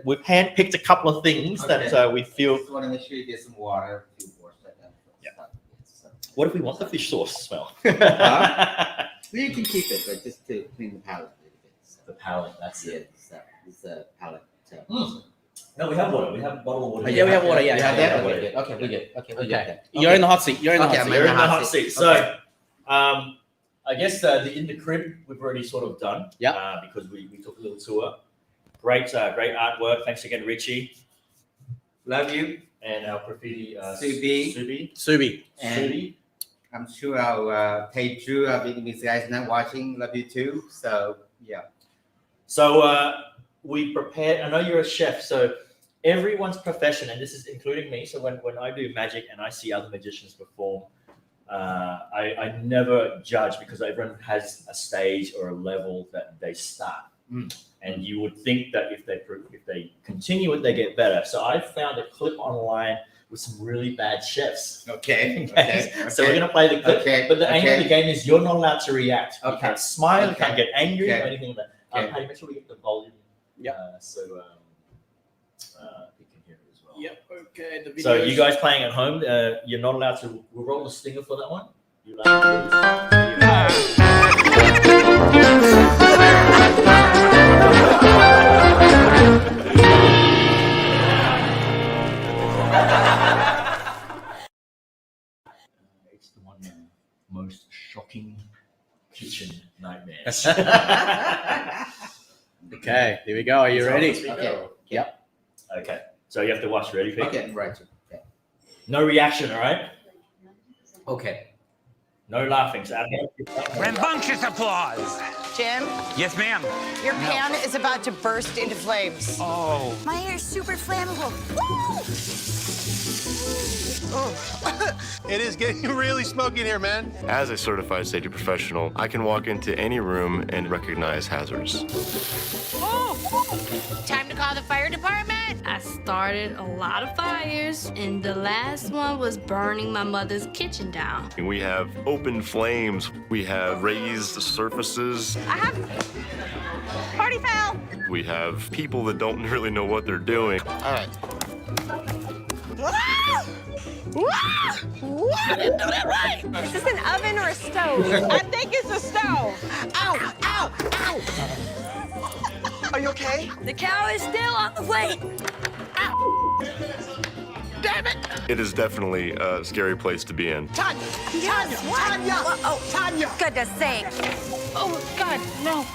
we've handpicked a couple of things that we feel. Just want to make sure you get some water to wash that down. Yeah. So. What if we want the fish sauce smell? Well, you can keep it, but just to clean the palate a little bit. So. The palate. That's Yeah, it. so it's a palate. So. No, we have water. We have a bottle of water. Oh, yeah, we have water. Yeah, You have yeah, that? yeah, Okay, yeah. good. Okay, we're good. Okay, we're Okay. good. You're in the hot seat. You're in the Okay, hot I'm seat. You're in the hot hot seat. seat. So, I guess the in the crib we've already sort of done. Yeah. Because we took a little tour. Great artwork. Thanks again, Richie, Love you. and our graffiti Subi. Subi. And Subi. I'm sure our page Drew, our Vietnamese guys not watching. Love you too. So yeah. So we prepared. I know you're a chef, so everyone's profession, and this is including me. So when I do magic and I see other magicians perform, I never judge because everyone has a stage or a level that they start. And you would think that if they continue it, they get better. So I found a clip online with some really bad chefs. Okay. So we're gonna play the clip. Okay. But the aim Okay. of the game is you're not allowed to react. You Okay. can't smile. You Okay. can't get angry Okay. or anything like that. Okay. Patty, make sure we get the volume. Yeah. So you can hear it as well. Yep. Okay. The So you guys playing at home, you're not allowed to. We'll roll the stinger for that one. You allowed to do this. It's the one most shocking kitchen nightmares. Okay. Here we go. Are you ready? Okay. Yep. Okay. So you have to watch. Ready, Pete? Okay. Right. Okay. No reaction. All right. Okay. No laughing. So Rambunctious applause. Jim, Yes, ma'am. your pan is about to burst into flames. Oh. My hair is super flammable. Woo! It is getting really smoky in here, man. As a certified safety professional, I can walk into any room and recognize hazards. Time to call the fire department. I started a lot of fires, and the last one was burning my mother's kitchen down. We have open flames. We have raised surfaces. I have party foul. We have people that don't really know what they're doing. All right. Is this an oven or a stove? I think it's a stove. Ow, ow, ow. Are you okay? The cow is still on the plate. Damn it. It is definitely a scary place to be in. Tanya, Tanya. Goodness sake. Oh, God, no.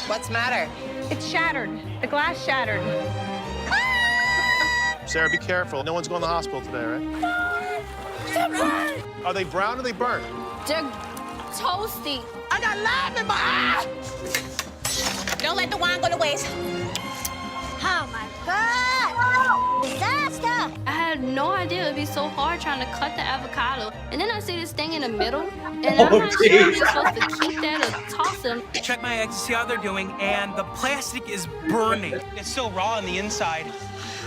What's the matter? It's shattered. The glass shattered. Sarah, be careful. No one's going to the hospital today, right? Are they brown or are they burnt? They're toasty. I got lime in my eye. Don't let the wine go to waste. Oh, my God. Disaster. I had no idea it'd be so hard trying to cut the avocado. And then I see this thing in the middle, and I'm not sure if you're supposed to keep that or toss them. Check my eggs to see how they're doing, and the plastic is burning. It's still raw on the inside.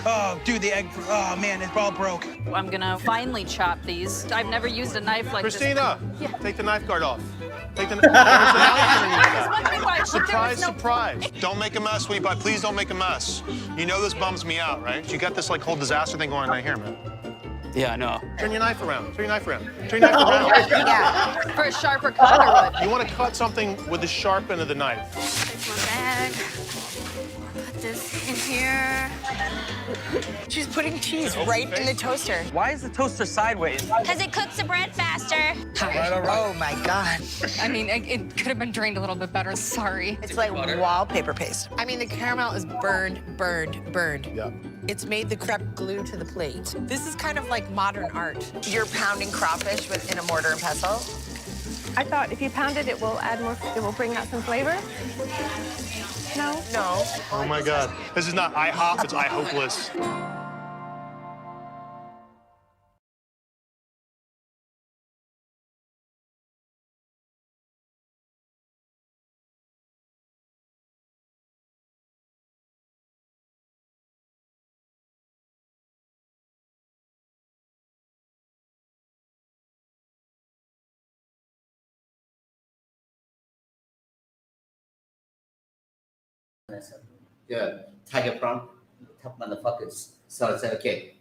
Oh, dude, the egg, oh man, it all broke. I'm gonna finely chop these. I've never used a knife like Christina, this. take the knife guard off. Take the there's a knife underneath that. Wondering why Surprise, surprise. Don't make a mess, sweet pie. Please don't make a mess. You know this bums me out, right? You got this like whole disaster thing going on here, man. Yeah, I know. Turn your knife around. Turn your knife around. Turn your knife around. Yeah, for a sharper cut or what? You want to cut something with the sharp end of the knife. Take my bag. Put this in here. She's putting cheese right in the toaster. Why is the toaster sideways? Because it cooks the bread faster. Oh, my God. I mean, it could have been drained a little bit better. Sorry. It's like wallpaper paste. I mean, the caramel is burned. Yeah. It's made the crepe glue to the plate. This is kind of like modern art. You're pounding crawfish in a mortar and pestle. I thought if you pound it, it will add more, it will bring out some flavor. No? No. Oh my God. This is not IHOP, it's IHopeless. The tiger prawn, top motherfuckers. So I said, okay.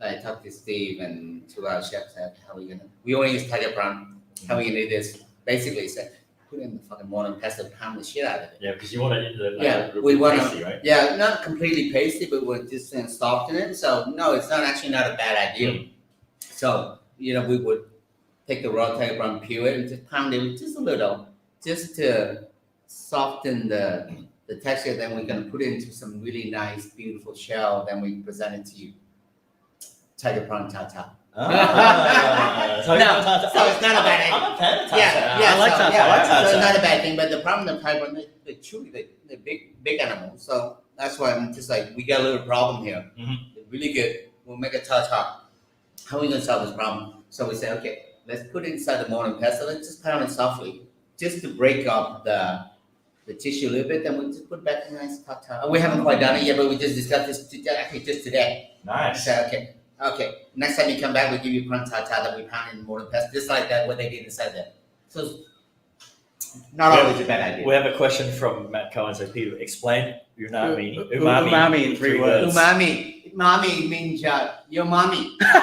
I talked to Steve and to our chef, said, how are we gonna, we only use tiger prawn. How are we gonna do this? Basically, he said, put it in the fucking morning pestle, pound the shit out of it. Yeah, because you want it into the Yeah, we want pasty, to, right? yeah, not completely pasty, but we're just soften it. So no, it's not actually not a bad idea. So, we would take the raw tiger prawn, peel it, and just pound it just a little, just to soften the texture. Then we're gonna put it into some really nice, beautiful shell. Then we present it to you. Tiger prawn tartare. So it's not a bad idea. I'm a fan of tartare. Yeah, I like so, tartare. yeah, I like so tartare. it's not a bad thing, but the problem with tiger prawn, they're chewy, they're big animals. So that's why I'm just like, we got a little problem here. They're really good. We'll make a tartare. How are we gonna solve this problem? So we say, okay, let's put it inside the morning pestle and just pound it softly, just to break up the tissue a little bit. Then we just put back a nice tartare. We haven't quite done it yet, but we just discussed this just today. Nice. So okay. Next time you come back, we give you prawn tartare that we pound in the morning pestle, just like that, what they did inside there. So it's not always a bad idea. We have a question from Matt Cohen. So, Peter, explain umami. Umami in 3 words. Umami means your mommy. Okay?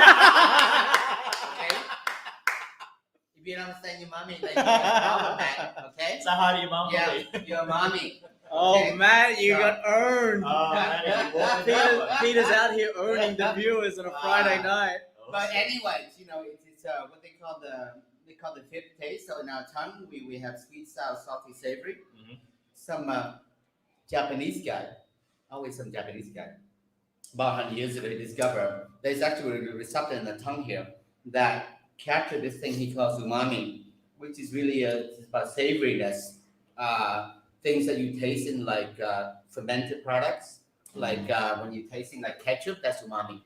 If you don't understand your mommy, then you have a problem, Matt, okay? Say hi to your mum. Yeah, please. your mommy. Oh, Okay. Matt, you So- got earned. Oh, man, you walked in. Peter's out here earning the viewers on a Friday night. But anyways, it's what they call the fifth taste. So in our tongue, we have sweet, sour, salty, savory. Some Japanese guy, always some Japanese guy, about 100 years ago, he discovered there's actually a receptor in the tongue here that capture this thing he calls umami, which is really it's about savoriness. Things that you taste in like fermented products, like when you're tasting like ketchup, that's umami.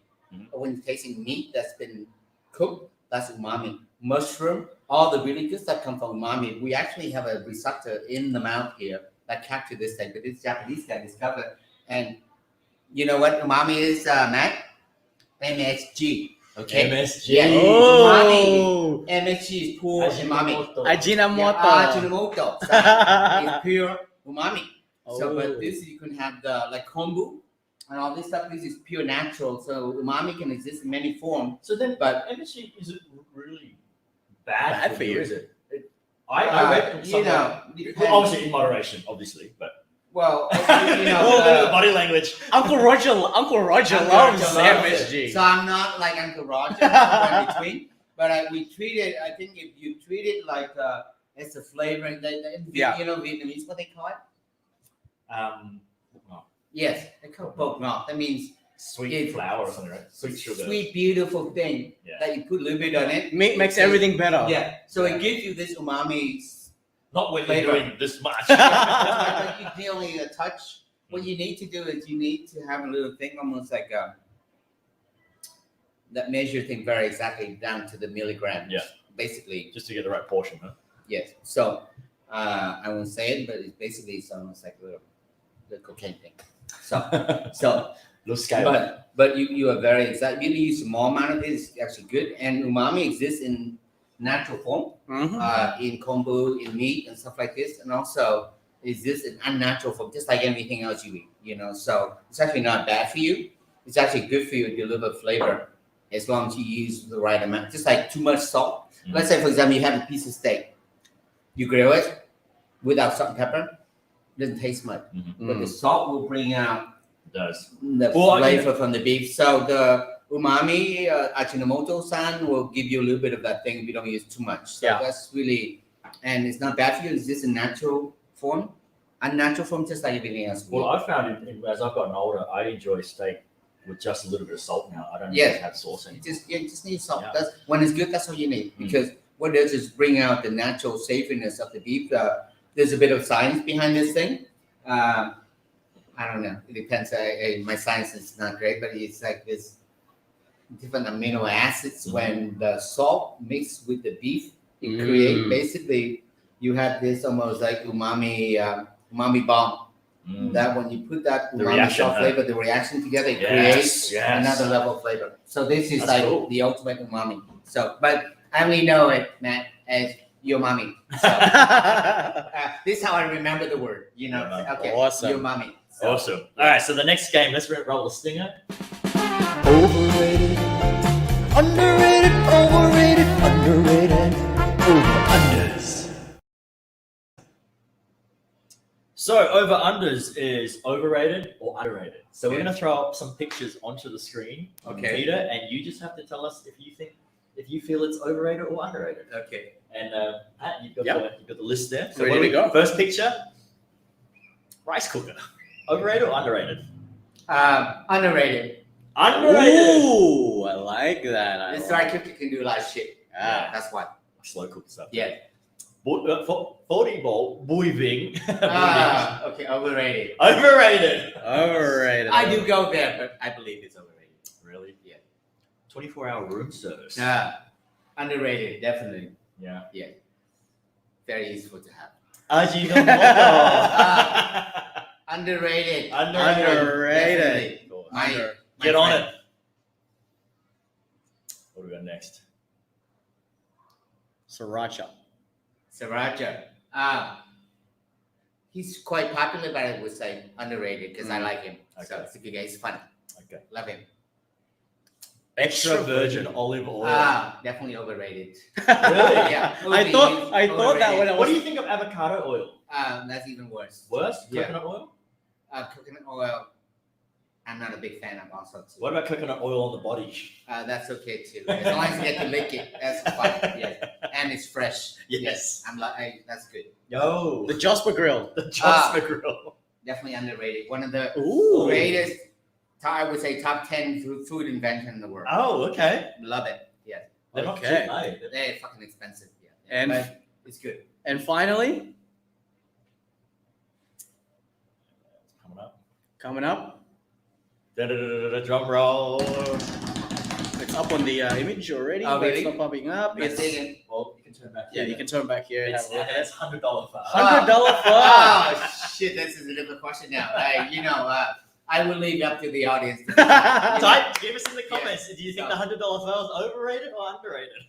Or when you're tasting meat that's been cooked, that's umami. Mushroom, all the really good stuff come from umami. We actually have a receptor in the mouth here that capture this thing, but this Japanese guy discovered. And you know what umami is, Matt? MSG. Okay. MSG. Yeah. Oh. Umami. MSG is pure umami. Ajinomoto. Ajinomoto. It's pure umami. So, Oh. but this you can have the like kombu and all this stuff. This is pure natural. So umami can exist in many forms. So then, But MSG is it really bad for you. Is it? I read you know, well, obviously in moderation, obviously, but well, you a little bit of body language. Uncle Roger loves MSG. So I'm not like Uncle Roger in between, but we treat it. I think if you treat it like it's a flavoring, you know, Vietnamese, what they call it? Yes, they call it bột ngọt. That means sweet flour or something, right? Sweet sugar. Sweet, beautiful thing that you put a little bit on it. Makes everything better. Yeah, so it gives you this umami. Not when flavor. you're doing this much. But you dealing a touch. What you need to do is you need to have a little thing, almost like that measure thing very exactly down to the milligram. Yeah. Basically. Just to get the right portion, huh? Yes. So I won't say it, but it's basically it's almost like a little cocaine thing. So little scale. But you are very exact. You use a small amount of it is actually good. And umami exists in natural form, in kombu, in meat and stuff like this, and also exists in unnatural form, just like anything else you eat. You know, so it's actually not bad for you. It's actually good for you to deliver flavor as long as you use the right amount. Just like too much salt. Let's say, for example, you have a piece of steak. You grill it without salt and pepper. It doesn't taste much, but the salt will bring out the flavor from the beef. So the umami, Ajinomoto-san will give you a little bit of that thing if you don't use too much. So that's really, and it's not bad for you. It's just a natural form, unnatural form, just like everything else. Well, I found it as I've gotten older, I enjoy steak with just a little bit of salt now. I don't even have sauce anymore. You just need salt. That's, when it's good, that's all you need. Because what it does is bring out the natural savoriness of the beef. There's a bit of science behind this thing. I don't know. It depends. My science is not great, but it's like this different amino acids. When the salt mixed with the beef, it create basically you have this almost like umami bomb. That when you put that umami salt flavor, the reaction together, it creates another level of flavor. So this is the ultimate umami. So, but I only know it, Matt, as your mommy. So, this is how I remember the word. You know, okay, awesome. Your mommy. So, awesome. All right, so the next game, let's roll the stinger. Overrated, underrated, overrated, underrated, over-unders. So over-unders is overrated or underrated. So we're going to throw up some pictures onto the screen, Peter, and you just have to tell us if you feel it's overrated or underrated. Okay. And Pat, you've got the list there. So Ready to go. First picture, rice cooker. Overrated or underrated? underrated. Underrated. Ooh, I like that. This rice cooker can do a lot of shit. That's why. Slow cook stuff. Yeah. 40 ball buiving. Okay, overrated. Overrated. Overrated. I do go there, but I believe it's overrated. Really? Yeah. 24-hour room service. Underrated, definitely. Yeah. Yeah. Very useful to have. Underrated. Underrated. Get on it. What do we got next? Sriracha. He's quite popular, but I would say underrated because I like him. Okay. So it's a good guy. He's fun. Okay. Love him. Extra virgin olive oil. Definitely overrated. Really? Yeah. I thought that when I was. What do you think of avocado oil? That's even worse. Worse? Yeah. Coconut oil? Coconut oil, I'm not a big fan of also too. What about coconut oil on the body? That's okay too. As long as you get to lick it, that's fine. Yeah. And it's fresh. Yes. That's good. The Jasper Grill. The Jasper Grill. Definitely underrated. One of the Ooh. greatest, I would say, top 10 food invention in the world. Oh, okay. Love it. Yeah. They're not Okay. cheap, mate. They're fucking expensive. Yeah. And- but it's good. And finally, Coming up. coming up, Drum roll. it's up on the image already, Oh, but it's really? not popping up. Let's It's, dig in. Well, you can turn back. yeah, you can turn back here and It's have a look at it. $100 far. $100 Oh shit! This is a different question now. I will leave it up to the audience. Type, give us in the comments. Do you think the $100 file is overrated or underrated?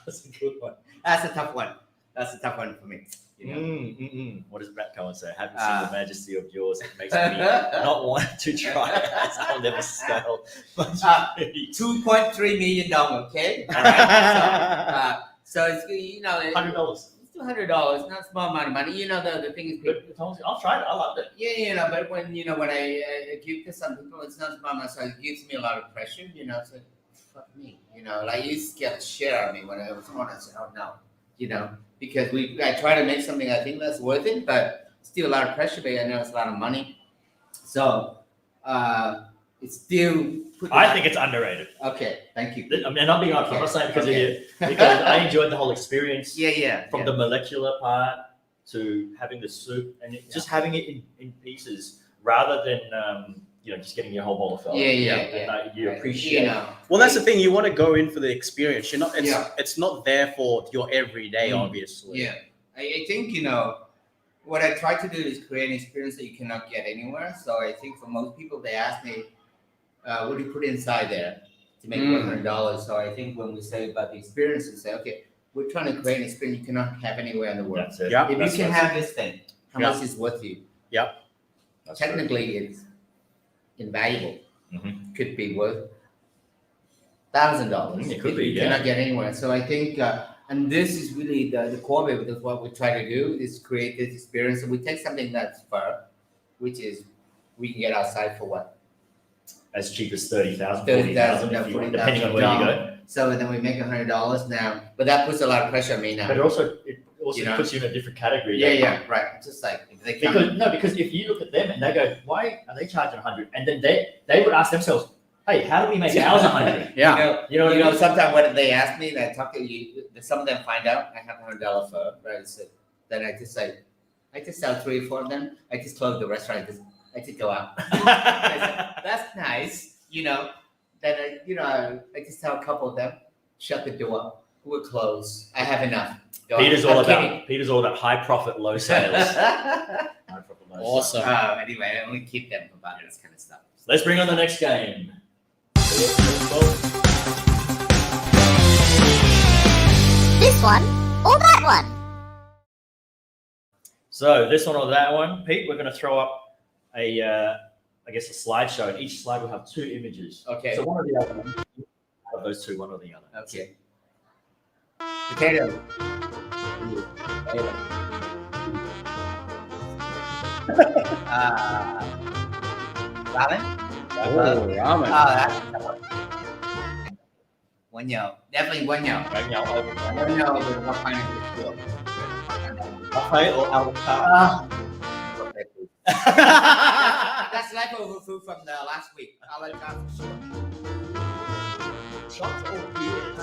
That's a good one. That's a tough one. That's a tough one for me. You know? What does Brett Cohen say? Having seen the majesty of yours, it makes me not want to try it. I'll never scale. $2.3 million. Okay. All right. So it's $100. It's $200. Not small amount of money. The thing is. I'll try it. I loved it. Yeah, but when I give to some people, it's not small amount, so it gives me a lot of pressure. So fuck me. You scared the shit out of me when I was on. I said, oh no. Because I try to make something I think that's worth it, but still a lot of pressure, but I know it's a lot of money. So it's still. I think it's underrated. Okay, thank you. I mean, I'm not being honest. I'm not saying because of you, because I enjoyed the whole experience. From the molecular part to having the soup and just having it in pieces rather than just getting your whole bowl of fell. You appreciate. Well, that's the thing. You want to go in for the experience. You're not. It's not there for your everyday, obviously. Yeah, I think what I try to do is create an experience that you cannot get anywhere. So I think for most people, they ask me, "What do you put inside there to make $100?" So I think when we say about the experience, we say, "Okay, we're trying to create an experience you cannot have anywhere in the world. That's it. If you can have this thing, how much is worth you?" That's Technically, it's invaluable. Could be worth $1,000. It could be. You cannot get anywhere. So I think, and this is really the core of it. That's what we try to do is create this experience. So we take something that's far, which is we can get outside for what? As cheap as $30,000, $30,000, $40,000, depending on where you go. So then we make $100 now, but that puts a lot of pressure on me now. But it also puts you in a different category. Right. Just like if they come because if you look at them and they go, why are they charging 100? And then they would ask themselves, hey, how do we make ours 100? Sometimes when they ask me, and I talk to you, some of them find out I have $100 for, right? So then I just sell 3 or 4 of them. I just close the restaurant. I just go out. That's nice, Then I just tell a couple of them, shut the door. We're closed. I have enough. Peter's all about high profit, low sales. High profit, low Awesome. sales. Anyway, I only keep them about this kind of stuff. Let's bring on the next game. This one or that one? So this one or that one, Pete, we're going to throw up a slideshow, and each slide will have 2 images. Okay. So one or the other. Of those 2, one or the other. Okay. Potato. Ramen. Ramen. That's a tough one. One yao. Definitely one yao. One yao with what kind of food? Buffet or avocado? That's leftover food from the last week. Avocado for sure. Shots or beers?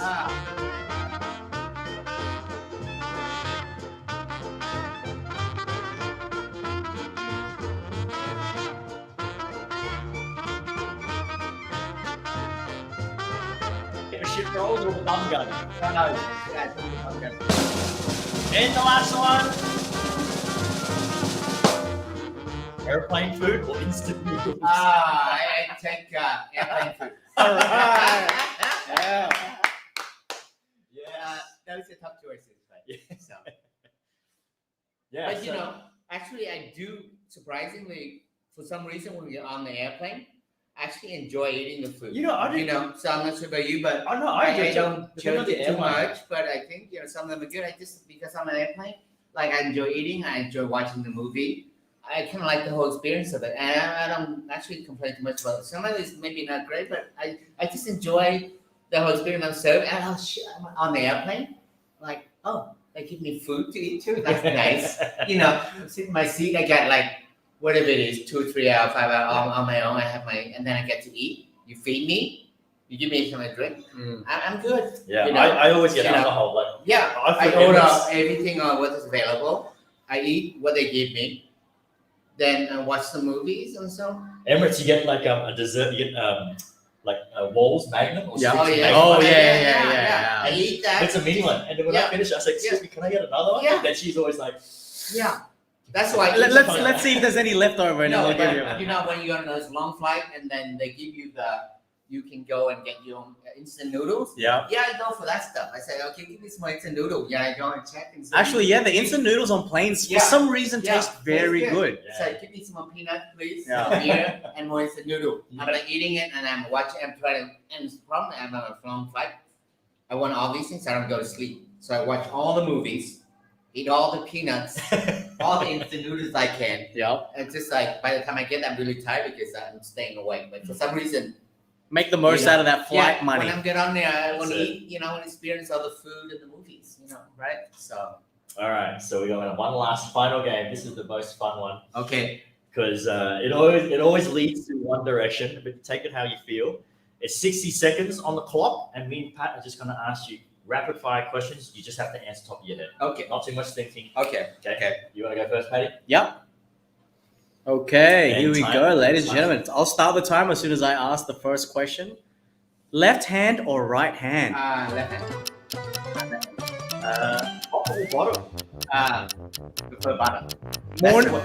Shit rolls or the bum gun? No. And the last one. Airplane food or instant noodles? I take airplane food. All right. Those are tough choices, right? So. Yeah. But actually, I do surprisingly, for some reason, when we're on the airplane, I actually enjoy eating the food. I do. So I'm not sure about you, but I don't depending on the too airline. much. But I think some of them are good. I just because I'm on an airplane, like I enjoy eating, I enjoy watching the movie. I kind of like the whole experience of it, and I don't actually complain too much about it. Some of it's maybe not great, but I just enjoy the whole experience of serving. And I'm on the airplane, like, oh, they give me food to eat too. That's nice. Sit in my seat. I got like whatever it is, 2, 3 hours, 5 hours on my own. I have and then I get to eat. You feed me, You give me some drink. I'm good. Yeah, You know, I always get you know. alcohol. Like, Yeah, I I feel order Emirates- everything on what is available. I eat what they give me. Then I watch the movies and so. Emirates, you get like a dessert. You get like Walls Magnum or Yeah. Oh Sweet yeah. Magnum. Oh, yeah. I eat that. It's a mini one, and then when I Yeah. finish, I say, "Excuse me, can I get another one?" Yeah. And then she's always like, Yeah. That's why. Let's see if there's any left over, and then No, we'll give but you. you know when you're on those long flight and then they give you you can go and get your own instant noodles. "Yeah." Yeah, I go for that stuff. I say, okay, give me some instant noodle. Yeah, I go and check and say, Actually, yeah, the instant noodles on planes Yeah. for some reason Yeah, taste very tastes good. So give me some more peanut, please. Yeah. Some beer and more instant noodle. I'm like eating it and I'm watching. I'm trying to. And the problem, I'm on a long flight. I want all these things. I don't go to sleep. So I watch all the movies, eat all the peanuts, all the instant noodles I can. Yeah. And just like by the time I get, I'm really tired because I'm staying awake. But for some reason, Make the most out of that flight money. when I'm get on there, I want to That's eat. I want to experience all the food and the movies. Right? So All right, so we got one last final game. This is the most fun one okay. because it always leads to one direction, but take it how you feel. It's 60 seconds on the clock, and me and Pat are just going to ask you rapid fire questions. You just have to answer top of your head. Okay. Not too much thinking. Okay. Okay. You want to go first, Patty? Yep. Okay, And here we time. go, ladies and gentlemen. I'll start the time as soon as I ask the first question. Left hand or right hand? Left hand. Top or bottom? Prefer bottom.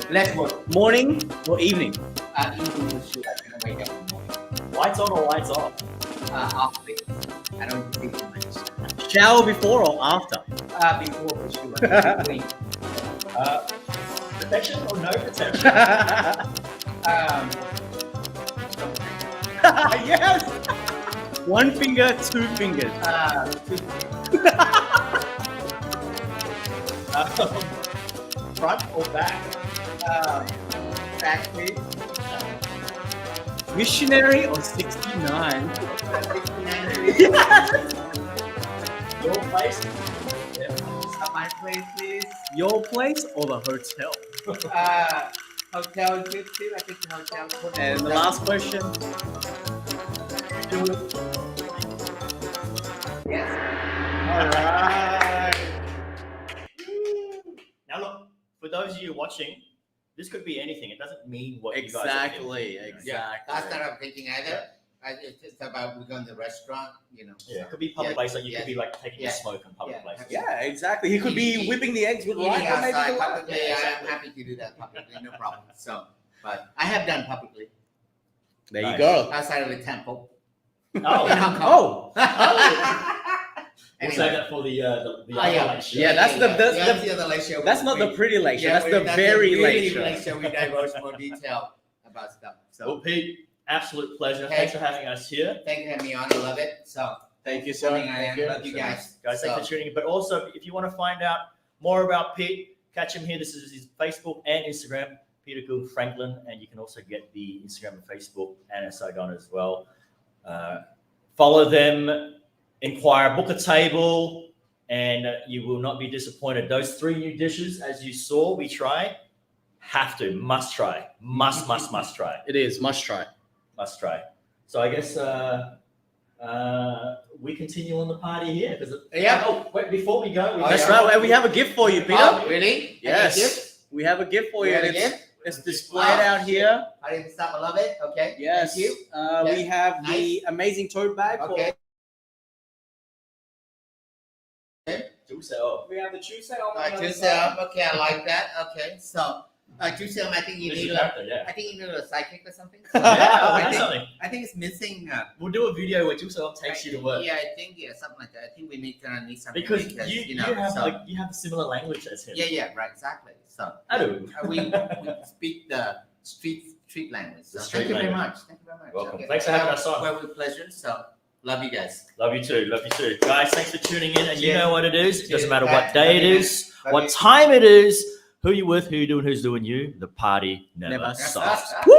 Let's work. Morning or evening? Evening for sure. I'm gonna wake up in the morning. Lights on or lights off? Off it. I don't think too much. Shower before or after? Before for sure. Clean. Protection or no protection? Yes! One finger, two fingers. Front or back? Back please. Missionary or 69? 69 please. Your place? My place please. Your place or the hotel? Hotel is good too. I think the hotel. And the last question. Yes. All right. Now look, for those of you watching, this could be anything. It doesn't mean what you guys are thinking. Exactly. That's not what I'm thinking either. It's just about we go in the restaurant, Yeah, it could be public place. Like you could be like taking a smoke in public Yeah. places. Yeah, exactly. He could be whipping the eggs with Eating right or maybe outside the left. publicly, I'm happy to do that publicly, no problem. So, but I have done publicly There you Nice. go. outside of the temple in Oh, Hong Kong. we'll save that for the other late show. Yeah, that's That's the other late show. That's not the pretty late show. Yeah, That's the that's very really late show. late show. We divulge more detail about stuff. Well, So, Pete, absolute pleasure. Hey. Thanks for having us here. thank you for having me on. I love it. So, Thank you, sir. I love you guys. Guys, So, thanks for tuning in. But also, if you want to find out more about Pete, catch him here. This is his Facebook and Instagram, Peter Cuong Franklin. And you can also get the Instagram and Facebook, AnAn Saigon as well. Follow them, inquire, book a table, and you will not be disappointed. Those 3 new dishes, as you saw, we tried. Have to, must try. Must try. It is must try. Must try. So I guess we continue on the party here. Yeah. Oh, wait, before we go, That's right. And we have a gift for you, Peter. Oh, really? Yes. We have a gift for you. You have a It's- gift? It's displayed out here. I didn't stop. I love it. Okay. Yes. Thank you. We Yes. have the amazing tote bag. Okay. We have the juice on the other Juice side. okay, I like that. Okay, so juice I think you It's need a character, yeah. I think you need a sidekick or something. Yeah, I that's think, something. I think it's missing. We'll do a video where Juso takes you to work. Yeah, I think something like that. I think we need something Because you have so, like you have a similar language as him. yeah, right, exactly. So I do. we speak the street language. So The street thank you very language. much. Thank you very much. Welcome. Thanks for having us on. Well, with pleasure. So love you guys. Love you too. Love you too. Guys, thanks for tuning in. And you Yeah. know what it is. It doesn't Yeah. matter what day it is, Love what you. time it is, who you with, who you doing, who's doing you. The party never Never stops. stops. Woo!